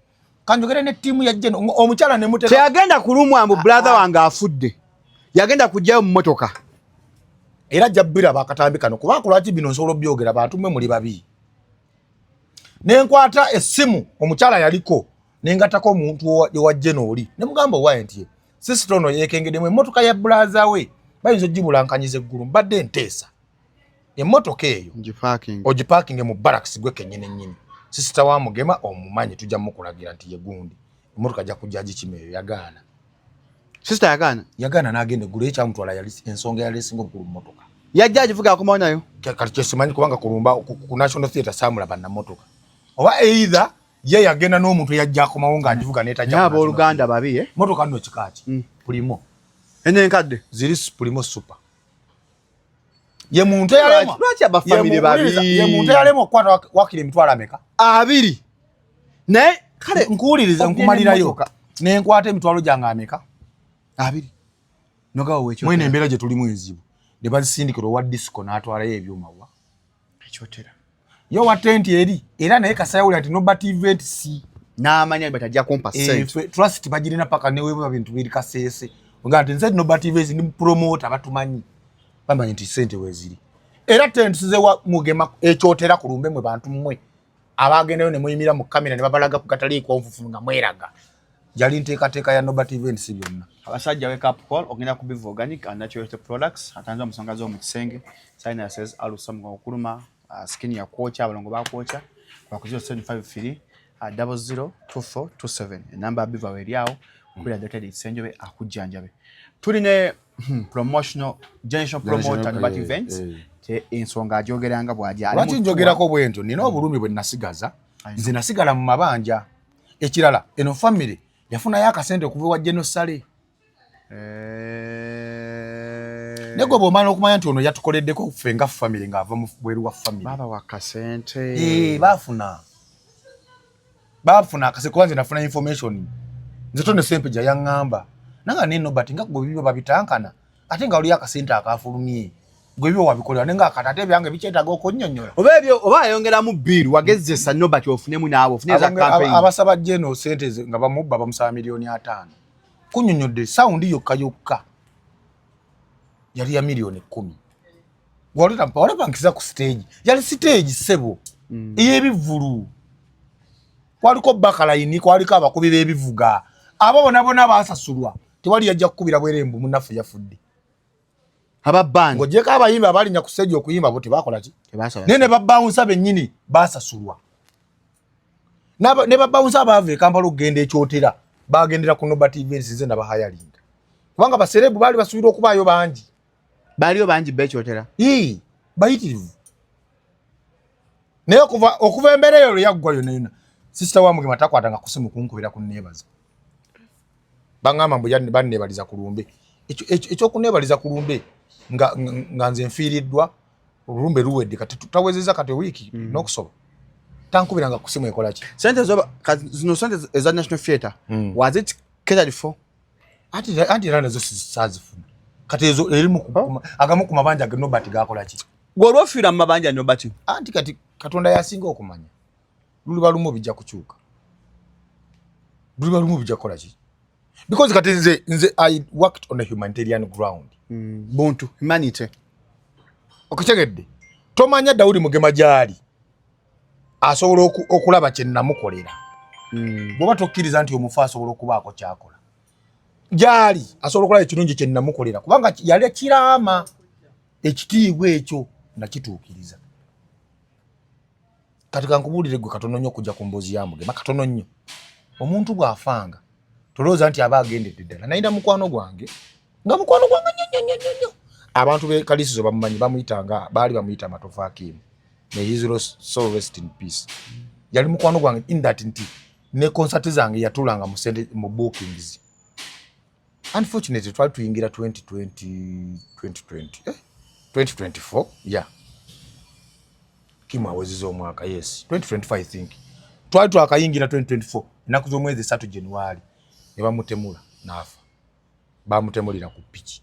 kanjogere ne timu ya Jeno omukyala ne muteka yagenda kulumwa mbu brother wange afudde yagenda kujjayo mu motoka era jabbira bakatambikano kuba kulati bino nsolo byogera bantu mwe muli babi nenkwata essimu omukyala yaliko nengatako omuntu wa Jeno oli ne mugamba wayentie sisitono yekengede mu motoka ya brother we bayinza jibulankanyeze eggulu mbadde nteesa emmotoka eyo ogiparking mu barracks gwe kenyene nyini sister wa Mugema omumanyi tujja mukulagira nti yegundi emmotoka ja kujaji kimeyo yagaana sister yagaana n'agenda eggulu ekyamutwala yali ensonga yali esinga obukulu mu mmotoka yajja agivuga akomawo nayo kati kyesimanyi kubanga kulumba ku National Theatre samulaba na mmotoka oba either ye yagenda n'omuntu yajja akomawo nga agivuga n'etajja abo oluganda babi mmotoka nno kikaaki Primo enenkadde ziri Primo super ye muntu yalema lwaki aba family babi ye muntu yalema okwata wakile emitwalo ameka 2 ne kale nkuwuliriza nkumalirayo nenkwata emitwalo gyange ameka 2 nogawo wecho mwene embeera gye tulimu enzibu ne bazisindikira owa disco n'atwalayo ebyuma wa ekyotera yo wa tent eri era naye kasayawulira nti nobati event si n'amanya batajja kompa sente trust bagirina paka ne wewe bintu biri kasese nga nti nze nobati event ni promoter batumanyi bamanyi nti sente weziri era tent size wa Mugema ekyotera kulumbe mwe bantu mmwe abagendeyo ne muyimira mu kamera ne babalaga ku katali ko nfufu nga mweraga jali nteekateeka ya nobati event si byonna abasajja wake up call ogenda ku Biv Organic and Natural Products atanza musanga zo mu kisenge sinuses alusamu okuluma skin ya kwocha abalongo ba kwocha kwa 0753 002427 enamba Biv eriawo kula data isenjobe akujjanjabe tuline promotional generation promoter nobati events te ensonga ajogeranga bwaja lwaki njogerako bwento nina obulumi bwe nasigaza nze nasigala mu mabanja ekirala eno family yafuna yakasente okuva wa General Saleh nego bomana okumanya nti ono yatukoleddeko kufenga family nga ava mu bweru wa family baba wakasente bafuna akase kwanze nafuna information nzeto ne sempe ja yangamba nanga neno but nga gwe bibyo babitankana ate nga oli akasente akafulumye gwe bibyo wabikola nenga akatate byange bikyetaga okonyonyola oba ayongera mu bill wagezesa nobert ofunemu naawe ofuneza campaign abasaba General sente nga bamubba bamusaba milioni 5 kunyonyodde sound yokka yali ya milioni 10 waleta mpawale bankiza ku stage yali stage sebo eyebivulu kwaliko bakalayini kwaliko abakubi bebivuga abo bona basasulwa tewali yajja kukubira bwerembu munafu yafudde ababban ngojeka abayimba abalinya ku stage okuyimba bote bakola ki nene babbaunsa bennyini basasulwa ne babbaunsa abave Kampala okugenda ekyotera bagendera ku nobati events ze nabahayalinga kubanga baserebu bali basubira okubaayo bangi baliyo bangi bekyotera bayitirivu naye okuva embera eyo yaggwayo nena sister wa Mugema takwatanga kusimu kunkubira kunnebaza bangamba mbu bannebaliza kulumbe ekyokunebaliza kulumbe nga nze nfiiriddwa olumbe luwedde kati tutawezeza kati wiiki n'okusoba tankubiranga kusimu ekola ki sente zoba zino sente eza National Theatre was it catered for anti rana zo sazifuna kati ezo erimu agamu ku mabanja ge Nobert gakola ki gwolwo fira mabanja Nobert anti kati Katonda yasinga okumanya luliba lumu bijja kukyuka luliba lumu bijja kola ki because kati nze I worked on a humanitarian ground buntu humanity okutegedde tomanya Daudi Mugema jali asobola okulaba kye namukolera bwoba tokkiriza nti omufa asobola okubaako kyakola jali asobola okulaba ekirungi kye namukolera kubanga yali kirama ekitiibwa ekyo nakituukiriza kati kankubuulire gwe katono nnyo okujja ku mboozi ya Mugema katono nnyo omuntu bw'afanga tolowooza nti aba agendedde ddala nayina mukwano gwange nga mukwano gwange nnyo abantu be Kalisizo bamumanyi bamuyitanga baali bamuyita Matofu Hakimu may his soul rest in peace yali mukwano gwange in that nti ne concert zange yatulanga mu bookings unfortunately tried to ingira 2024 yeah Kimu awezizo omwaka yes 2025 I think tried to akayingira 2024 enaku z'omwezi 3 January ne bamutemula nafa bamutemulira ku piki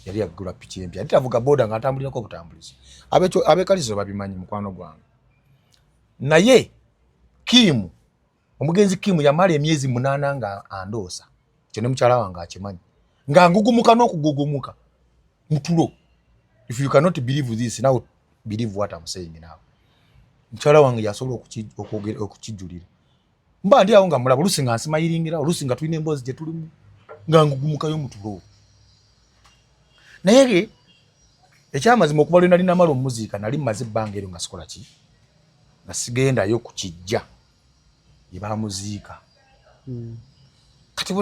yali yagula piki empya atavuga boda nga atambulirako obutambulizi abe Kalisizo babimanyi mukwano gwange naye Kimu omugenzi Kimu yamala emyezi 8 nga andoosa kyo ne mukyala wange akimanyi nga ngugumuka n'okugugumuka mutulo if you cannot believe this now believe what I'm saying now mukyala wange yasobola okukijulira mba ndi awo nga mulaba olusi nga nsimayiringira olusi nga tulina emboozi gye tulimu nga ngugumukayo mutulo naye ekyamazima okuba lwe nali namala omuziika nali mmaze ebbanga eryo nga sikola ki nga sigendayo ku kijja gye bamuziika kati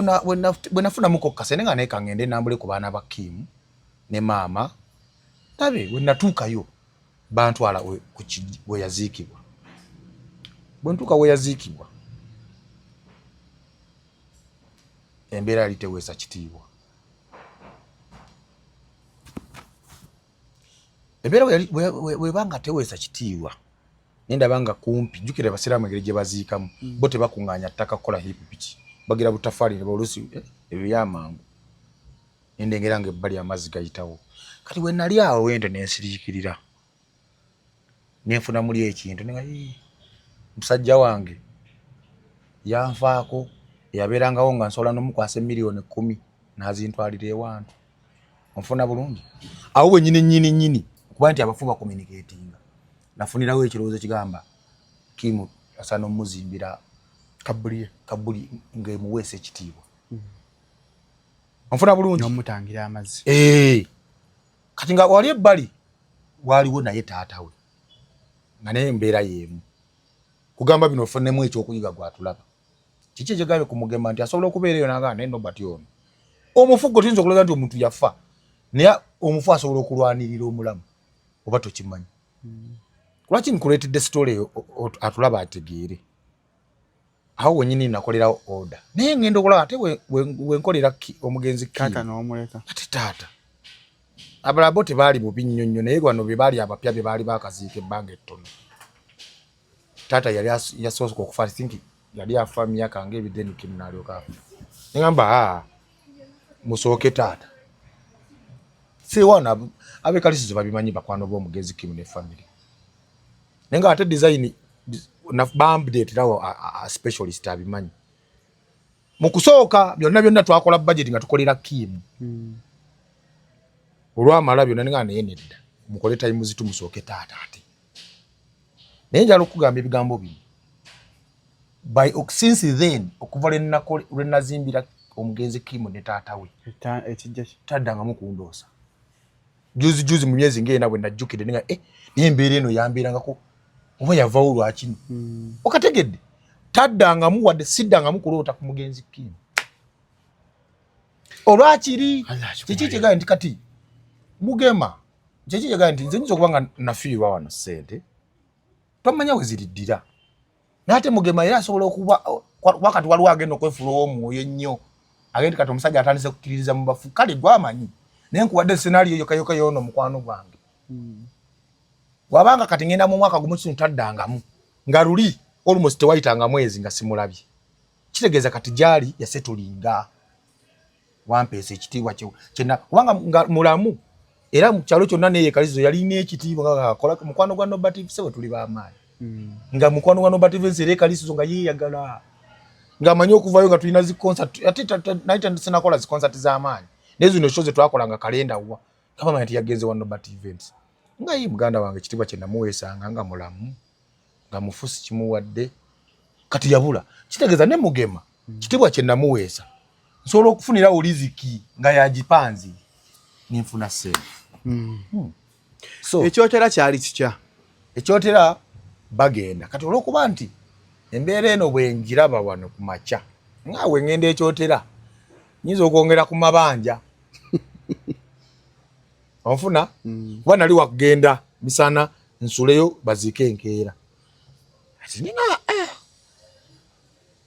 bwe nafunamuko kasene nga naye kangende nambule ku baana ba Kimu ne maama tabe bwe natuukayo bantwala we yaziikibwa bwe ntuuka we yaziikibwa embeera yali teweesa kitiibwa embeera webanga teweesa kitiibwa nendaba nga kumpi jjukira abasiraamu engeri gye baziikamu bo tebakuŋŋaanya ttaka kukola hipipiki bagira butafaali ne baolusi ebyo yamangu nendengera nga ebbali amazzi gayitawo kati we nali awo wende nensiriikirira nenfuna muli ekintu nenga musajja wange yanfaako yabeerangawo nga nsobola n'omukwasa miliyoni 10 n'azintwalira ewantu onfuna bulungi awo bwe nyini okuba nti abafu bakomuniketinga nafunirawo ekirowoozo kigamba Kimu asaana omuzimbira kabuli ng'emuweesa ekitiibwa onfuna bulungi n'omutangira amazzi kati nga wali ebbali waaliwo naye taata we nga naye embeera y'emu kugamba bino ofunemu ekyokuyiga gwatulaba kiki ekigambye ku Mugema nti asobola okubeera eyo n'agamba naye Nobert ono omufu gwe tuyinza okulooza nti omuntu yafa naye omufu asobola okulwanirira omulamu oba tokimanyi lwaki nkuleetedde sitole eyo atulaba ategeere awo wenyini nakolerawo order naye ngenda okulaba ate wenkolera omugenzi taata n'omuleka ate taata abalabo tebaali bubi nnyo naye gwano be baali abapya be baali bakaziika ebbanga ettono taata yali yasooka okufa I think yali afa myaka ng'ebideni Kimu n'alyoka afa ngamba musooke taata sewana abe Kalisizo babimanyi bakwano b'omugenzi Kimu ne family nenga ate design na bambdate rawo a specialist abimanyi mukusooka byonna twakola budget nga tukolera Kimu olwamala byonna nenga neenedda mukole time zitu musooke taata ate naye njala okugamba ebigambo bino by since then okuva lwe nazimbira omugenzi Kimu ne taata we ekijja taddangamu kundoosa juzi mu myezi ng'ena bwe najjukidde nenga naye embeera eno yambeerangako oba yavaawo lwakino okategedde taddangamu wadde siddangamu kuloota ku mugenzi Kimu olwakiri kiki kyegaye nti kati Mugema kiki kyegaye nti nze nyinza okuba nga nafiirwa wano ssente tomanya we ziriddira naate Mugema era asobola okuba wakati waliwo agenda okwefuula ow'omwoyo ennyo agenda kati omusajja atandise kukkiririza mu bafu kale gwamanyi naye nkuwadde senaariyo yokayoka yoono mukwano gwange wabanga kati ngenda mu mwaka gumu kino taddangamu nga luli almost tewayitanga mwezi nga simulabye kitegeeza kati gyali yasetulinga wampeesa ekitiibwa kyonna kubanga nga mulamu era mu kyalo kyonna neyeekalizo yalina ekitiibwa nga akola mukwano gwa Norbert Sebo tuli b'amaanyi nga mukwano gwa Norbert Vincent ekalizo nga yeeyagala nga amanyi okuvayo nga tulina zi concert ate nayita nakola zi concert z'amaanyi naye zino show ze twakolanga kalenda wa kama manyi yagenze wa Norbert Events nga yi muganda wange ekitiibwa kye namuweesanga nga mulamu nga mufusi kimuwadde kati yabula kitegeeza ne Mugema kitiibwa kye namuweesa nsobola okufunira oliziki nga yagipanzi ninfuna ssente. So ekyotera kyali kikya ekyotera bagenda kati olwokuba nti embeera eno bwenjiraba wano ku makya ngaawe ngenda ekyotera nyinza okwongera ku mabanja onfuna kuba nali wakugenda misana nsuleyo baziike enkeera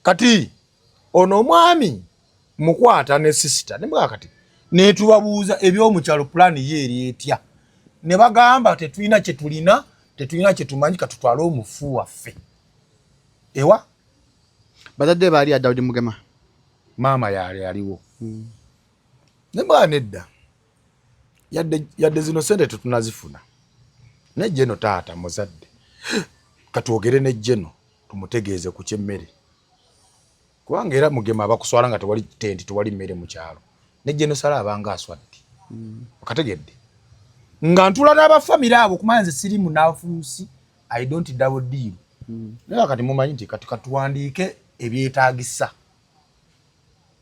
kati ono omwami mukwata ne sister ne mga kati netubabuuza ebyomukyalo plan ye eri etya ne bagamba tetulina kye tumanyi katutwale omufu waffe ewa bazadde baali ya Daudi Mugema maama yali aliwo ne mga nedda yadde zino sente tetunazifuna ne jeno taata muzadde katwogere ne jeno tumutegeeze ku kyemmere kubanga era Mugema abakuswala nga tewali tenti tewali mmere mu kyalo ne jeno sala abanga aswadde okategedde nga ntula n'abafamily abo kumanya nze siri munafuusi I don't double deal naye kati mumanyi nti kati katuwandiike ebyetaagisa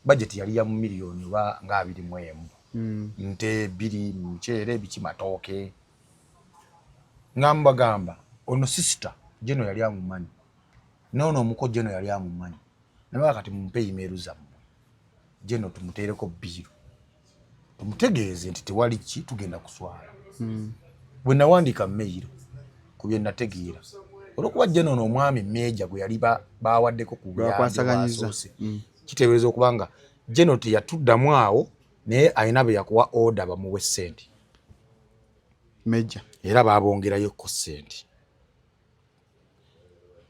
budget yali ya miliyoni ba nga 21 nte 2 mchere biki matooke ngamba gamba ono sister jeno yali amumanyi nono omuko jeno yali amumanyi naye kati mumpe email zammwe jeno tumuteereko biiro tumutegeeze nti tewali ki tugenda kuswala bwe nawandiika mail ku bye nategeera olwokuba jeno n'omwami meja gwe yali bawaddeko ku byakwasaganyizza kiteebereza okuba nga jeno teyatuddamu awo naye ayina bwe yakuwa order bamuwe ssente meja era babongerayo ko ssente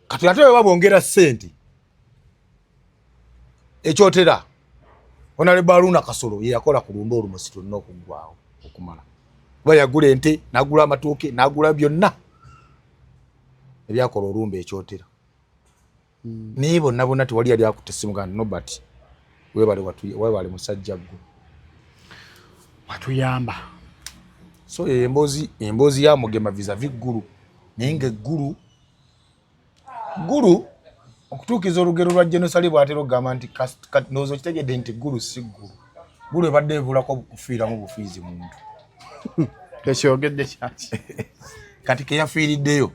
kati ate bwe babongera ssente ekyotera onale Baluna Kasolo ye yakola ku lumba olumusito n'okugwawo okumala kuba yagula ente n'agula amatooke n'agula byonna ebyakola olumba ekyotera naye bonna tewali yali akutesimu gandi Norbert webale musajja gwe watuyamba so emboozi ya Mugema vis-a-vis Gulu naye nga Gulu okutuukiza olugero lwa Genosali bw'atera okugamba nti ndowooza kitegedde nti Gulu si Gulu ebadde ebulako kufiiramu bufiizi muntu tekyogedde kyaki kati keyafiiriddeyo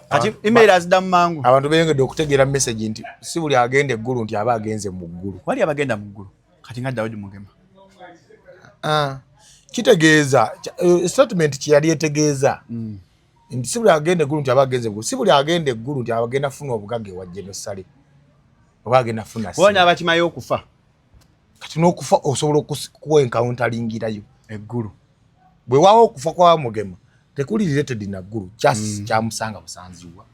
kati email aziddamu mangu abantu beyongedde okutegeera message nti si buli agenda eggulu nti aba agenze mu ggulu wali abagenda mu ggulu kati nga Daudi Mugema kitegeeza statement kyeyali etegeeza nti si buli agenda eggulu nti aba agenze eggulu si buli agenda eggulu nti aba agenda funa obugagga ewa Genosali oba agenda funa wona abakimayo okufa kati n'okufa osobola okuwa encounteringirayo eggulu bwe waawo okufa kwa Mugema tekuli related na ggulu kyamusanga busanziwa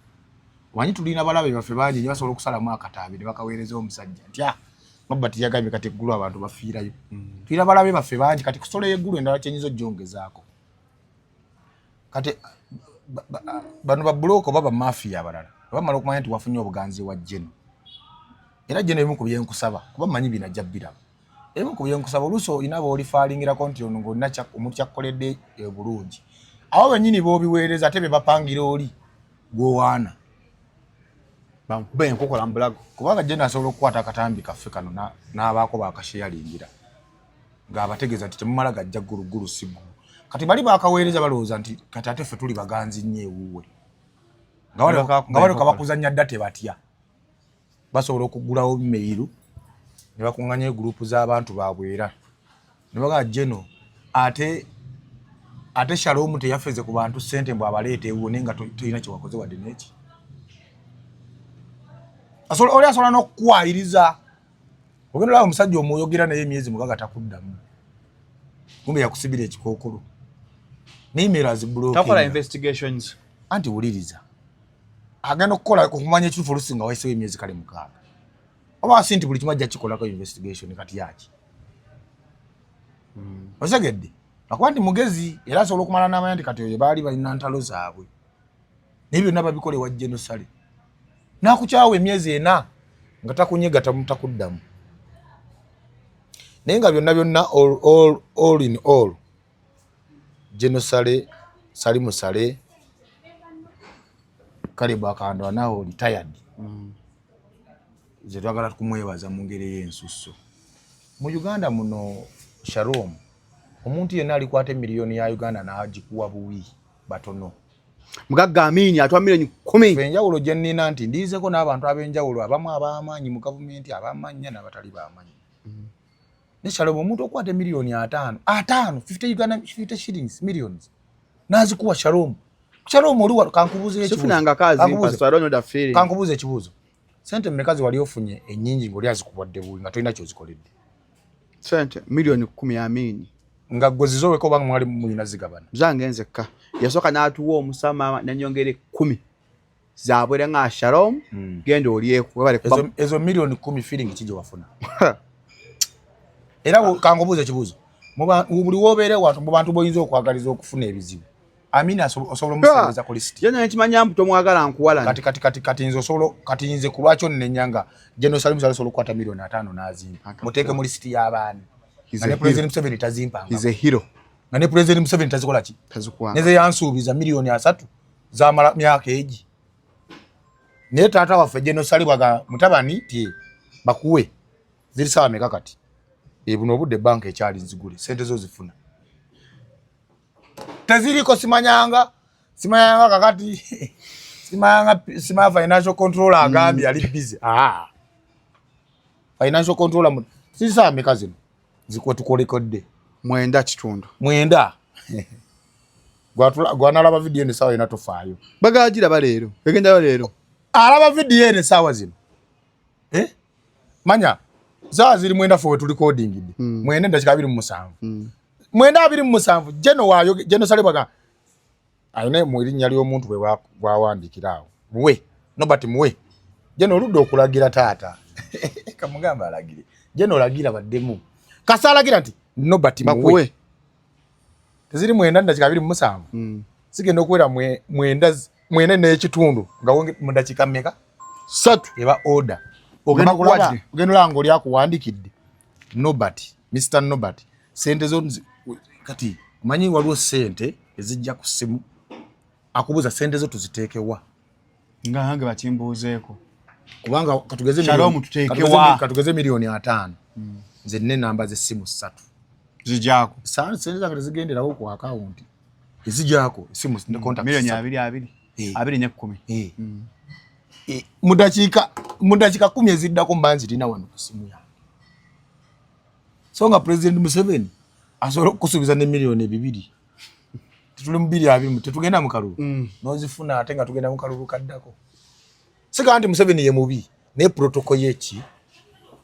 wanyi tulina balabe baffe bangi nyo basobola okusalamu akataabi ne bakaweereza omusajja nti Norbert yagambye kati eggulu abantu bafiirayo tulina balabe baffe bangi kati kusola eggulu endala kyenyizo gyongezaako kati bano ba buloko baba mafia abalala bamala okumanya nti wafunye obuganzi wa Jeno era Jeno ebimu ku byenkusaba kuba manyi binajja biraba ebimu ku byenkusaba oluusi olina boolifaalingirako nti ono ng'olina omuntu kyakkoledde bulungi awo bennyini boobiweereza ate be bapangira oli gwowaana bamukuba enkokola mu bulago kubanga Jeno asobola okukwata akatambi kaffe kano n'abaako bakasheyalingira ng'abategeeza nti temumala gajja ggulu si ggulu kati bali bakaweereza balowooza nti kati ate ffe tuli baganzi nnyo ewuwe nga baleka bakuzannya dda tebatya basobola okugulawo meiru ne bakuŋŋanyayo gurupu z'abantu babwera ne bagaa Jeno ate Shalom teyafeze ku bantu ssente mbw abaleeta ewuwo naye nga tolina kyewakoze wadde neki oli asobola n'okukwayiriza ogenda olaba omusajja omuyogera naye emyezi mugaga takuddamu kumbe yakusibira ekikookolo n'email azibulookinga takola investigations anti wuliriza agenda okukola okumanya ekituufu olusinga wayisewo emyezi kale 6 oba si nti buli kimu ajja kikolako investigation kati yaki osegedde akuba nti mugezi era asobola okumala n'amanya nti kati oyo baali balina ntalo zaabwe naye byonna babikole wa Genosale n'akukyawa emyezi 4 nga takunyega tamutakuddamu naye nga byonna all in all Genosale sali musale Caleb Akandwa nawo retired ze twagala kumwebaza mu ngeri y'ensusso mu Uganda muno Shalom omuntu yenna alikwata miliyoni ya Uganda n'agikuwa buwi batono Mugagga Amini atwa miliyoni 10 enjawulo gye nnina nti ndiizeko n'abantu ab'enjawulo abamu ab'amaanyi mu gavumenti ab'amaanyi n'abatali b'amaanyi ne Shalom omuntu okwata miliyoni 5 50 Uganda 50 shillings millions n'azikuwa Shalom oli kankubuze ekibuzo sifunanga kazi pastor da feeling kankubuze ekibuzo sente mmekazi wali ofunye ennyingi ng'oli azikubwadde buwi nga tolina kyozikoledde sente miliyoni 10 Amini nga gwezizo weko banga mwali mulina zigabana zange nzekka yasoka n'atuwa omusama n'anyongere 10 zaabwera nga Shalom genda olieko webale kuba ezo miliyoni 10 feeling kijjo wafuna era kankubuze ekibuzo buli wobeere watu mu bantu boyinza okwagaliza okufuna ebizibu Amini osobola omusembeza ku list yena nkimanya mputo mwagala nkuwala kati nze osobola kati nze ku lwakyo nenyanga Genosale osobola okukwata miliyoni 5 n'azimpa muteeke mu list y'abaani nga ne President Museveni tazimpa he's a hero nga ne President Museveni tazikola ki tazikuwa neze yansuubiza miliyoni 3 zamala myaka egi ne taata waffe Genosale bwaga mutabani ti bakuwe ziri sawa meka kati buno obudde bank ekyali nzigule sente zo zifuna taziriko simanyanga kakati simanya financial controller agambi ali busy financial controller sisa meka zino ziko tukolekodde 9 kitundu 9 gwanalaba video ne sawa ina tofaayo bagagira balero egenda balero alaba video ne sawa zino manya za ziri 9 fo tu recording 9 ndakika 27 9 Genosale baga ayine mwiri nyali omuntu bwe bwawandikirawo muwe nobati muwe Geno oludde okulagira taata kamugamba alagire Geno olagira baddemu kasalagira nti nobati muwe teziri 9 ndakika 27 sigenda okwera 9 n'ekitundu nga mu ndakika mmeka 3 eba order ogenda lango lyakuwandikidde nobati Mr. Nobati sente zo kati manyi waliwo sente ezijja ku simu akubuza sente zo tuziteekewa nga hange bakimbuuzeeko kubanga katugeze Shalom tuteekewa katugeze miliyoni 5 nze nne namba z'essimu 3 zijjaako sente zange zigenderawo ku account ezijjaako simu ne contact miliyoni 2 mu dakiika 10 eziddako mbanzi tina wano ku simu yange so nga President Museveni asobola okusuubiza ne miliyoni 2 tutuli mu 220 tetugenda mu kalulu nozifuna ate nga tugenda mu kalulu kaddako sika nti Museveni ye mubi ne protocol yeki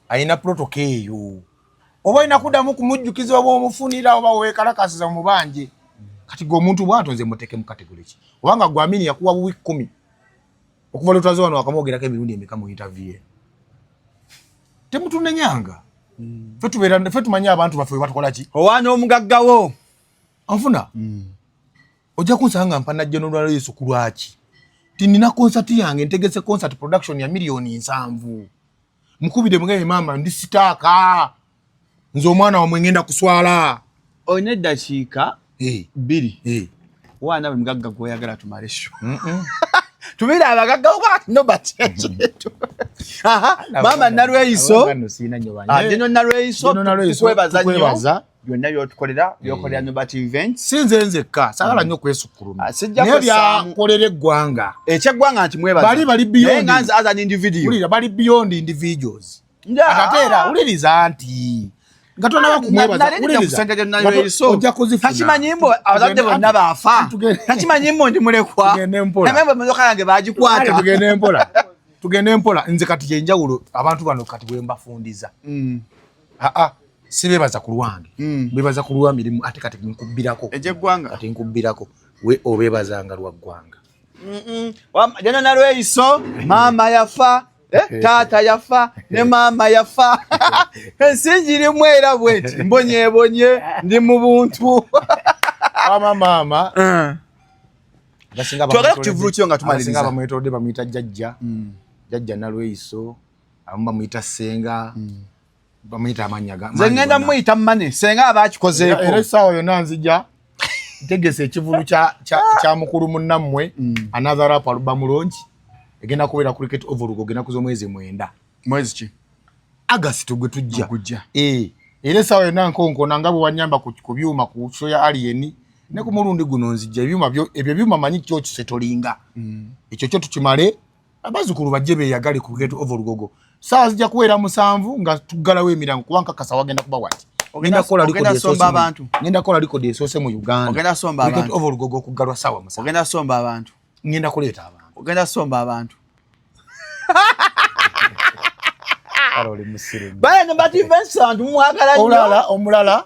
ayina protocol eyo oba ina kuddamu kumujjukiza oba omufunira oba weekalakasiza mu banje kati go omuntu bwato nze muteke mu category ki obanga gwamini yakuwa buwi 10 okuva lutwazo wano akamwogerako emirundi emeka mu interview temutune nyanga fe tumanya abantu baffe batukola ki owaana omugaggawo anfuna ojja kunsanga mpana General Yesu kulwaki tinina concert yange ntegese concert production ya miliyoni 7 mukubide mwenye mama ndi sitaka nzo omwana wa mwengenda kuswala oyina eddakiika 2 wana mugagga gwoyagala tumale sho tumira abagagga okwati nobati mama Nalweiso Geno Nalweiso tukwebaza byonna byotukolera byokolera nobati events sinze nzekka sagala nnyo kwesukkuluma naye byakolera eggwanga ekyeggwanga nti mwebaza bali beyond as an individual ulira bali beyond individuals atatera uliriza nti Gatona bakumwebaza uliriza ojja kuzifuna takimanyimbo abazadde bonna baafa takimanyimbo ndi mulekwa namembe mozoka yange bagikwata tugende mpola nze kati yenjawulo abantu bano kati bwe mbafundiza sibebaza ku lwange bebaza ku lwa mirimu ate kati nkubirako ejeggwanga kati nkubirako we obebazanga lwa ggwanga Jana nalweiso mama yafa tata yafa ne mama yafa ensinjiri mwera bweti mbonye ndi mu buntu mama twagala kukivulu kyo nga tumaliriza bamwetodde bamuyita jjajja jjajja nalweiso abamu bamuyita senga bamuyita amannya nze ngenda muyita mmane senga abakikozeeko era essaawa yonna nzija ntegesa ekivulu kya mukulu munnammwe another rap album launch egenda kubeera ku Cricket Oval ogenda kuza omwezi 9 mwezi ki August gwe tujja era essaawa yonna nkonkona nga bwe wanyamba ku byuma ku show ya Alien ne ku mulundi guno nzija ebyo byuma manyi kyo kisetolinga ekyo kyo tukimale abazukulu bajje beyagale ku Cricket Oval gogo saa zijja kuwera 7 nga tuggalawo emirango kubanka kasa wagenda kuba wati ogenda kola record esose mu Uganda ogenda somba abantu Cricket Oval gogo kugalwa sawa musa ogenda somba abantu ngenda kuleeta abantu ogenda somba abantu alole musire baya ne bati Vincent mwagala nnyo omulala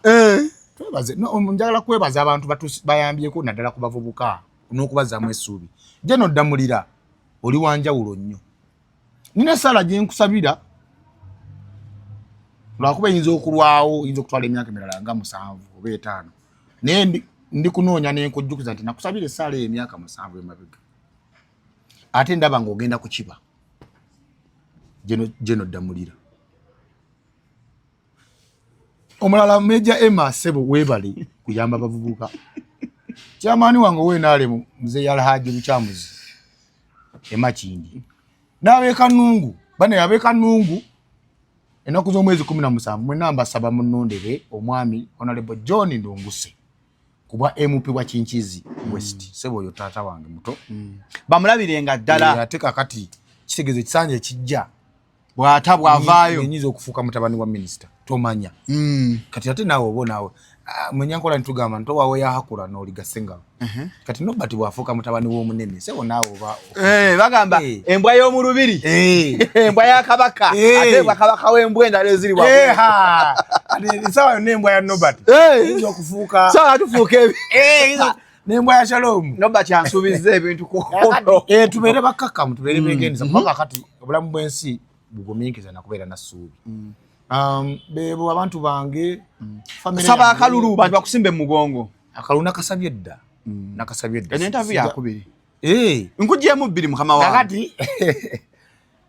twebaze njagala kwebaza abantu bayambyeko naddala ku bavubuka n'okubazaamu essuubi je noddamulira oli wanjawulo nnyo nina sala gye nkusabira lwakuba yinza okulwawo yinza okutwala emyaka emirala nga 7 oba 5 naye ndi kunoonya nenkujjukiza nti nakusabira essala emyaka 7 emabega ate ndaba ng'ogenda kukiba je noddamulira omulala Meja Emma Sebo webali kuyamba bavubuka kyamaani wange weenaalemu mzee Alhaji Luchamuzi Emakindi n'abeeka Nungu bane abeeka Nungu enaku z'omwezi 17 mwe namba 7 munondere omwami Honorable John Ndunguse kuba MP wa Kinkizi West Sebo yo taata wange muto bamulabirenga ddala ate kakati kitegeze kisanja ekijja bw'ata bw'avaayo nyinza okufuuka mutabani wa minister tomanya kati ate naawe obonaawe mwenyankola ntugamba ntowawe yahakula n'oligasengawo kati nobati bwafuuka mutabani w'omunene sebo naawe oba bagamba embwa y'omu lubiri embwa ya kabaka ate bwakabaka w'embwa endala eziri sawa yonna embwa ya nobati yinza okufuuka sawa tufuuka n'embwa ya Shalom nobati ansuubizza ebintu tubeere bakkakkamu tubeere beegendeza kubanga kati obulamu bw'ensi bugumiikiriza nakubeera nassuubi bebo abantu bange saba akalulu bantu bakusimbe mugongo akalulu nakasabye dda interview yakubiri nkujjemu 2 mukama wange kakati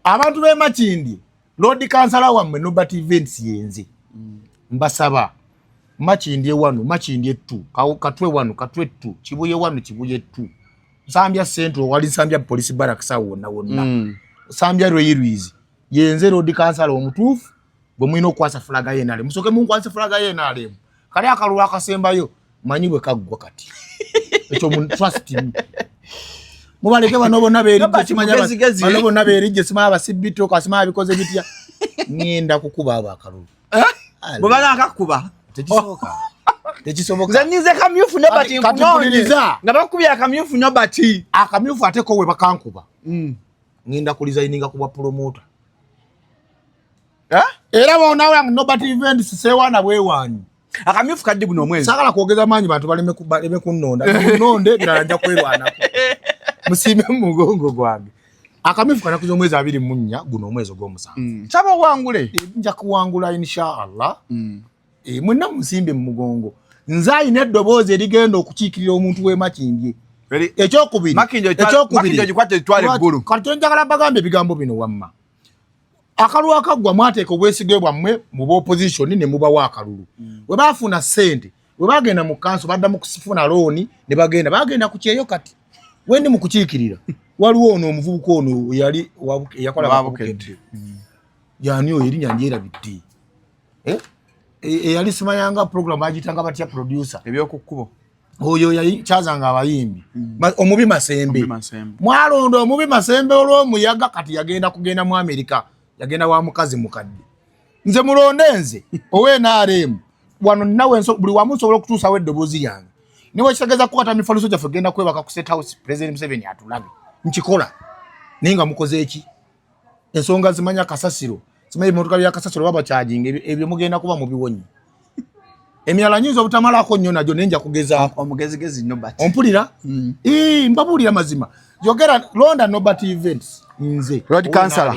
abantu b'e Makindi Lord Kansala wammwe Nobati Events yenze mbasaba Makindi 1 Makindi 2 Katwe 1 Katwe 2 Kibuye 1 Kibuye 2 Sambya Central wali Sambya Police Barracks wonna Sambya Rweiruizi yenze Lord Kansala omutuufu bwe mwina okwasa flaga yenale musoke munkwasa flaga yenale kali akalulu akasembayo manyi bwe kaggwa kati ekyo mu trust me mubaleke bano bonna beerijje kimanya bano bonna beerijje simanya abasibito kasimanya bikoze bitya ngenda kukuba abo akalulu bwe bana akakuba tekisoboka zanyize kamyufu Nobati nkunonyeza nga bakubya akamyufu Nobati akamyufu ateko we bakankuba ngenda kulizayininga kubwa promoter era bonawe yang Nobati Events sewana bwewanyu akamyufu kadde guno omwezi sagala kwogeza manyi bantu baleme kunnonda munonde biranja kwerwanako musime mugongo gwange akamyufu kana kuzo omwezi 24 guno omwezi ogw'omusanvu chaba wangule nja kuwangula inshallah mwenna musimbe mugongo nzai neddoboze erigenda okukiikirira omuntu w'e Makindye ekyokubiri Makindye gikwate twale ggulu kati njagala bagambe ebigambo bino wamma akalulu akaggwa mwateeka obwesige bwammwe mu opposition ne mubawa akalulu we baafuna ssente we bagenda mu kanso baddamu kusifuna looni ne bagenda ku kyeyo kati wendi mu kukiikirira waliwo ono omuvubuka ono yali yakola babukedde yani oyo erinnya ndyerabidde eyali simayanga program agitanga batya producer ebyokukkubo oyo yakyazanga abayimbi omubi Masembe mwalonda omubi Masembe olw'omuyaga kati kugenda mu Amerika yagenda wa mukazi mukadde nze mulonde nze oweNRM wano nawe buli wamu nsobola okutuusawo eddoboozi yange niwe kitegeza kukwata mifaluso gyaffe genda kwebaka ku State House President Museveni atulabe nkikola naye nga mukoze eki ensonga zimanya kasasiro simanyi ebimotoka bya kasasiro baba charging ebyo mugenda kuba mu biwonyi Emyala nyinza obutamalako nnyo najo nenja kugeza omugezigezi Nobert. Ompulira? Mbabulira mazima. Yogera londa Nobert events nze. Road Councillor.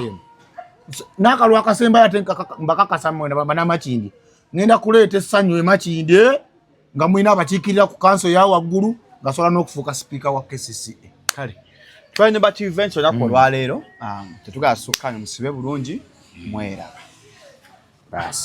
Nakalwa akasemba yate mbakakasamwe na bamba n'amakindi. Ngenda kuleeta essanyu emakindi nga mwina abakiikirira ku kanso ya waggulu ngasobola n'okufuuka speaker wa KCCA. Kale. Twali Nobert events olunaku olwaleero tetugasukka musibe bulungi mwera. Basi.